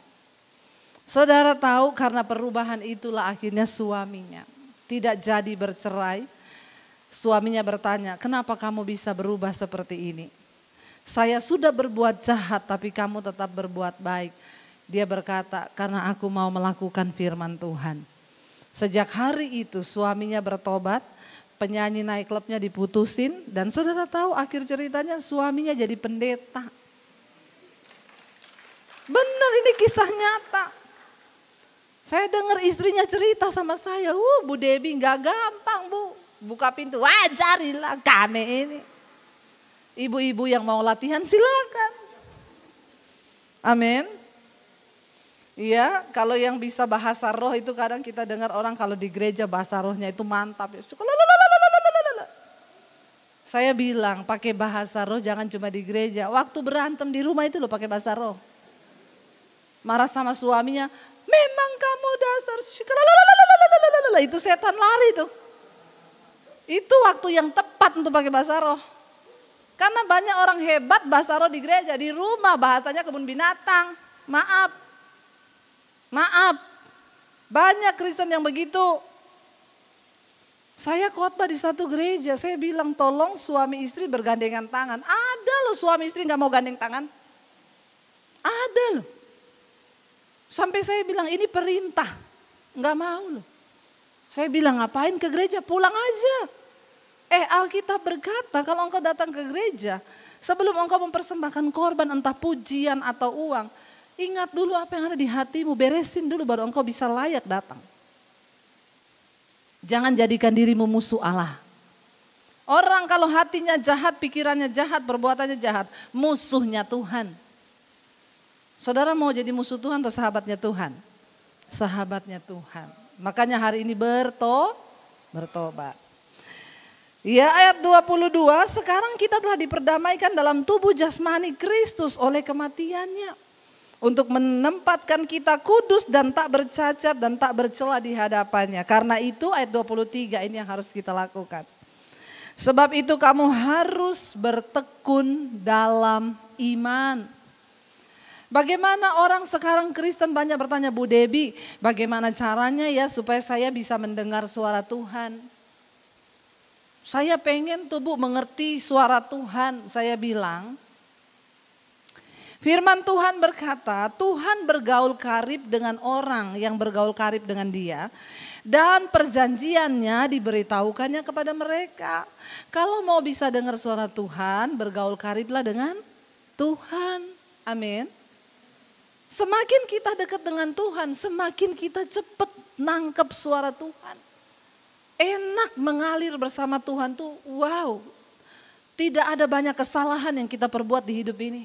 Saudara tahu karena perubahan itulah akhirnya suaminya tidak jadi bercerai. Suaminya bertanya, kenapa kamu bisa berubah seperti ini? Saya sudah berbuat jahat tapi kamu tetap berbuat baik. Dia berkata, karena aku mau melakukan firman Tuhan. Sejak hari itu suaminya bertobat, penyanyi night clubnya diputusin. Dan saudara tahu akhir ceritanya suaminya jadi pendeta. Benar, ini kisah nyata. Saya dengar istrinya cerita sama saya, Bu Debbie gak gampang Bu. Buka pintu, ajarilah kami ini. Ibu-ibu yang mau latihan silakan. Amin. Iya, kalau yang bisa bahasa roh itu kadang kita dengar orang kalau di gereja bahasa rohnya itu mantap. Saya bilang pakai bahasa roh jangan cuma di gereja. Waktu berantem di rumah itu loh pakai bahasa roh. Marah sama suaminya, memang kamu dasar itu setan lari tuh. Itu waktu yang tepat untuk pakai bahasa roh. Karena banyak orang hebat bahasa roh di gereja, di rumah bahasanya kebun binatang. Maaf. Banyak Kristen yang begitu. Saya khotbah di satu gereja, saya bilang tolong suami istri bergandengan tangan. Ada loh suami istri gak mau gandeng tangan. Ada loh. Sampai saya bilang ini perintah, gak mau loh. Saya bilang ngapain ke gereja, pulang aja. Alkitab berkata kalau engkau datang ke gereja, sebelum engkau mempersembahkan korban entah pujian atau uang, ingat dulu apa yang ada di hatimu, beresin dulu baru engkau bisa layak datang. Jangan jadikan dirimu musuh Allah. Orang kalau hatinya jahat, pikirannya jahat, perbuatannya jahat, musuhnya Tuhan. Saudara mau jadi musuh Tuhan atau sahabatnya Tuhan? Sahabatnya Tuhan. Makanya hari ini bertobat. Ya ayat 22, sekarang kita telah diperdamaikan dalam tubuh jasmani Kristus oleh kematiannya. Untuk menempatkan kita kudus dan tak bercacat dan tak bercela di hadapannya. Karena itu ayat 23 ini yang harus kita lakukan. Sebab itu kamu harus bertekun dalam iman. Bagaimana orang sekarang Kristen banyak bertanya, Bu Debbie, bagaimana caranya ya supaya saya bisa mendengar suara Tuhan? Saya pengen tuh Bu mengerti suara Tuhan. Saya bilang, firman Tuhan berkata, Tuhan bergaul karib dengan orang yang bergaul karib dengan dia. Dan perjanjiannya diberitahukannya kepada mereka. Kalau mau bisa dengar suara Tuhan, bergaul kariblah dengan Tuhan. Amin. Semakin kita dekat dengan Tuhan, semakin kita cepat nangkep suara Tuhan. Enak mengalir bersama Tuhan tuh, wow. Tidak ada banyak kesalahan yang kita perbuat di hidup ini.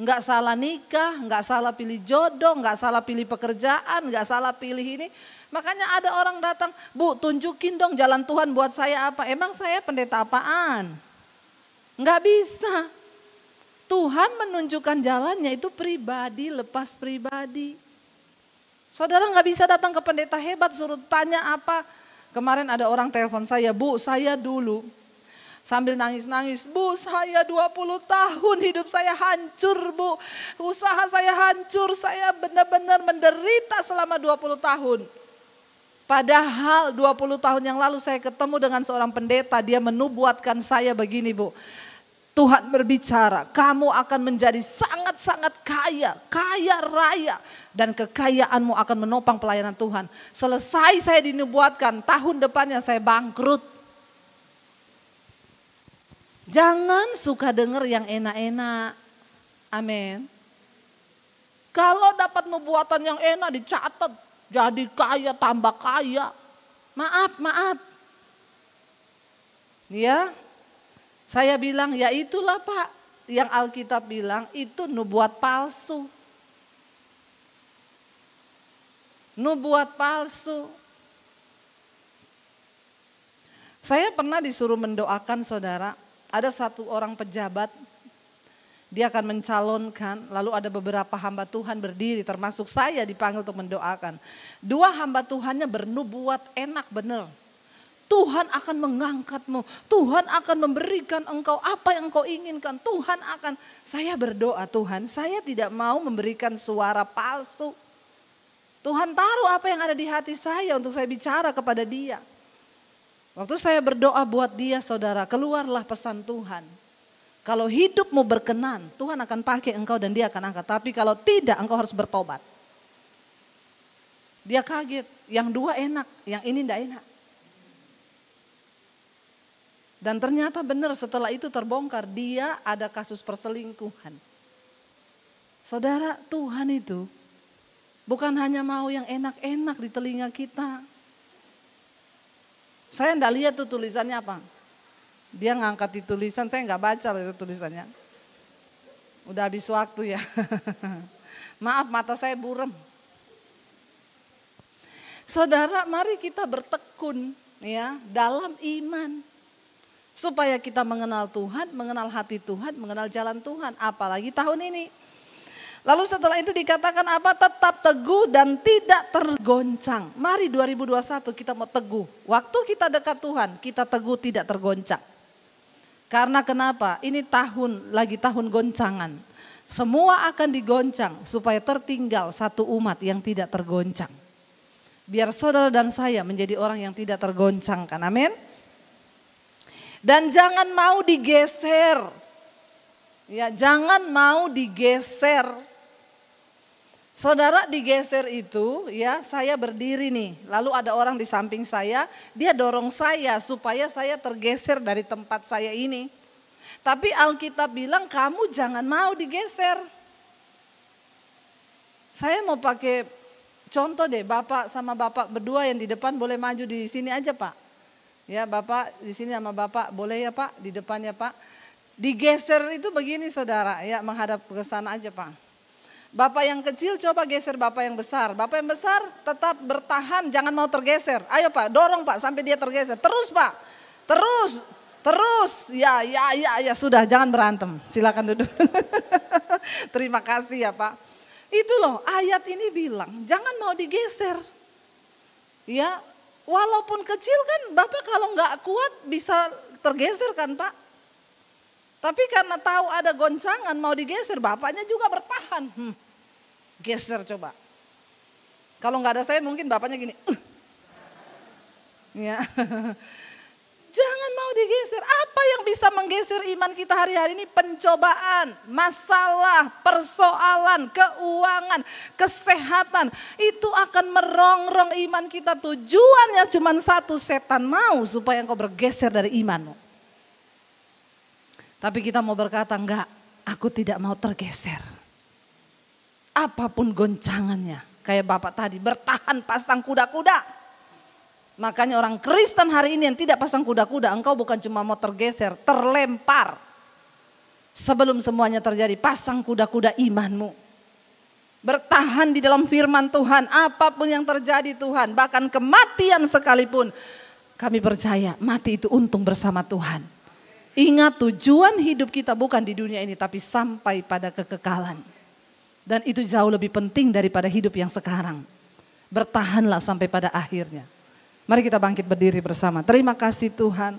Enggak salah nikah, enggak salah pilih jodoh, enggak salah pilih pekerjaan, enggak salah pilih ini. Makanya ada orang datang, Bu tunjukin dong jalan Tuhan buat saya apa. Emang saya pendeta apaan? Enggak bisa. Tuhan menunjukkan jalannya itu pribadi lepas pribadi. Saudara enggak bisa datang ke pendeta hebat suruh tanya apa. Kemarin ada orang telepon saya, Bu saya dulu. Sambil nangis-nangis, Bu saya 20 tahun hidup saya hancur Bu. Usaha saya hancur, saya benar-benar menderita selama 20 tahun. Padahal 20 tahun yang lalu saya ketemu dengan seorang pendeta, dia menubuatkan saya begini Bu. Tuhan berbicara, kamu akan menjadi sangat-sangat kaya, kaya raya. Dan kekayaanmu akan menopang pelayanan Tuhan. Selesai saya dinubuatkan, tahun depannya saya bangkrut. Jangan suka dengar yang enak-enak. Amin. Kalau dapat nubuatan yang enak dicatat, jadi kaya tambah kaya. Maaf. Ya. Saya bilang ya itulah Pak yang Alkitab bilang itu nubuat palsu. Nubuat palsu. Saya pernah disuruh mendoakan saudara, ada satu orang pejabat, dia akan mencalonkan, lalu ada beberapa hamba Tuhan berdiri termasuk saya dipanggil untuk mendoakan. 2 hamba Tuhannya bernubuat enak bener. Tuhan akan mengangkatmu, Tuhan akan memberikan engkau apa yang engkau inginkan, Tuhan akan, saya berdoa Tuhan, saya tidak mau memberikan suara palsu. Tuhan taruh apa yang ada di hati saya untuk saya bicara kepada dia. Waktu saya berdoa buat dia saudara, keluarlah pesan Tuhan. Kalau hidupmu berkenan, Tuhan akan pakai engkau dan dia akan angkat. Tapi kalau tidak, engkau harus bertobat. Dia kaget, yang 2 enak, yang ini tidak enak. Dan ternyata benar setelah itu terbongkar dia ada kasus perselingkuhan. Saudara, Tuhan itu bukan hanya mau yang enak-enak di telinga kita. Saya enggak lihat tuh tulisannya apa. Dia ngangkat di tulisan, saya enggak baca itu tulisannya. Udah habis waktu ya. Maaf mata saya burem. Saudara, mari kita bertekun ya dalam iman. Supaya kita mengenal Tuhan, mengenal hati Tuhan, mengenal jalan Tuhan. Apalagi tahun ini. Lalu setelah itu dikatakan apa? Tetap teguh dan tidak tergoncang. Mari 2021 kita mau teguh. Waktu kita dekat Tuhan, kita teguh tidak tergoncang. Karena kenapa? Ini lagi tahun goncangan. Semua akan digoncang supaya tertinggal satu umat yang tidak tergoncang. Biar saudara dan saya menjadi orang yang tidak tergoncangkan. Amin. Dan jangan mau digeser. Ya, jangan mau digeser. Saudara digeser itu, ya saya berdiri nih, lalu ada orang di samping saya, dia dorong saya supaya saya tergeser dari tempat saya ini. Tapi Alkitab bilang kamu jangan mau digeser. Saya mau pakai contoh deh, Bapak sama Bapak berdua yang di depan boleh maju di sini aja Pak. Ya Bapak di sini sama Bapak boleh ya Pak, di depannya Pak. Digeser itu begini saudara, ya menghadap ke sana aja Pak. Bapak yang kecil coba geser bapak yang besar. Bapak yang besar tetap bertahan, jangan mau tergeser. Ayo Pak, dorong Pak sampai dia tergeser. Terus Pak, terus. Ya sudah, jangan berantem. Silakan duduk. Terima kasih ya Pak. Itu loh ayat ini bilang, jangan mau digeser. Ya, walaupun kecil kan Bapak kalau nggak kuat bisa tergeser kan Pak. Tapi karena tahu ada goncangan mau digeser, bapaknya juga bertahan. Geser coba. Kalau nggak ada saya mungkin bapaknya gini. Ya. Jangan mau digeser. Apa yang bisa menggeser iman kita hari-hari ini? Pencobaan, masalah, persoalan, keuangan, kesehatan. Itu akan merongrong iman kita. Tujuannya cuma satu, setan mau supaya engkau bergeser dari imanmu. Tapi kita mau berkata enggak, aku tidak mau tergeser. Apapun goncangannya, kayak Bapak tadi bertahan pasang kuda-kuda. Makanya orang Kristen hari ini yang tidak pasang kuda-kuda, engkau bukan cuma mau tergeser, terlempar. Sebelum semuanya terjadi, pasang kuda-kuda imanmu. Bertahan di dalam firman Tuhan, apapun yang terjadi Tuhan, bahkan kematian sekalipun. Kami percaya mati itu untung bersama Tuhan. Ingat tujuan hidup kita bukan di dunia ini tapi sampai pada kekekalan. Dan itu jauh lebih penting daripada hidup yang sekarang. Bertahanlah sampai pada akhirnya. Mari kita bangkit berdiri bersama. Terima kasih Tuhan.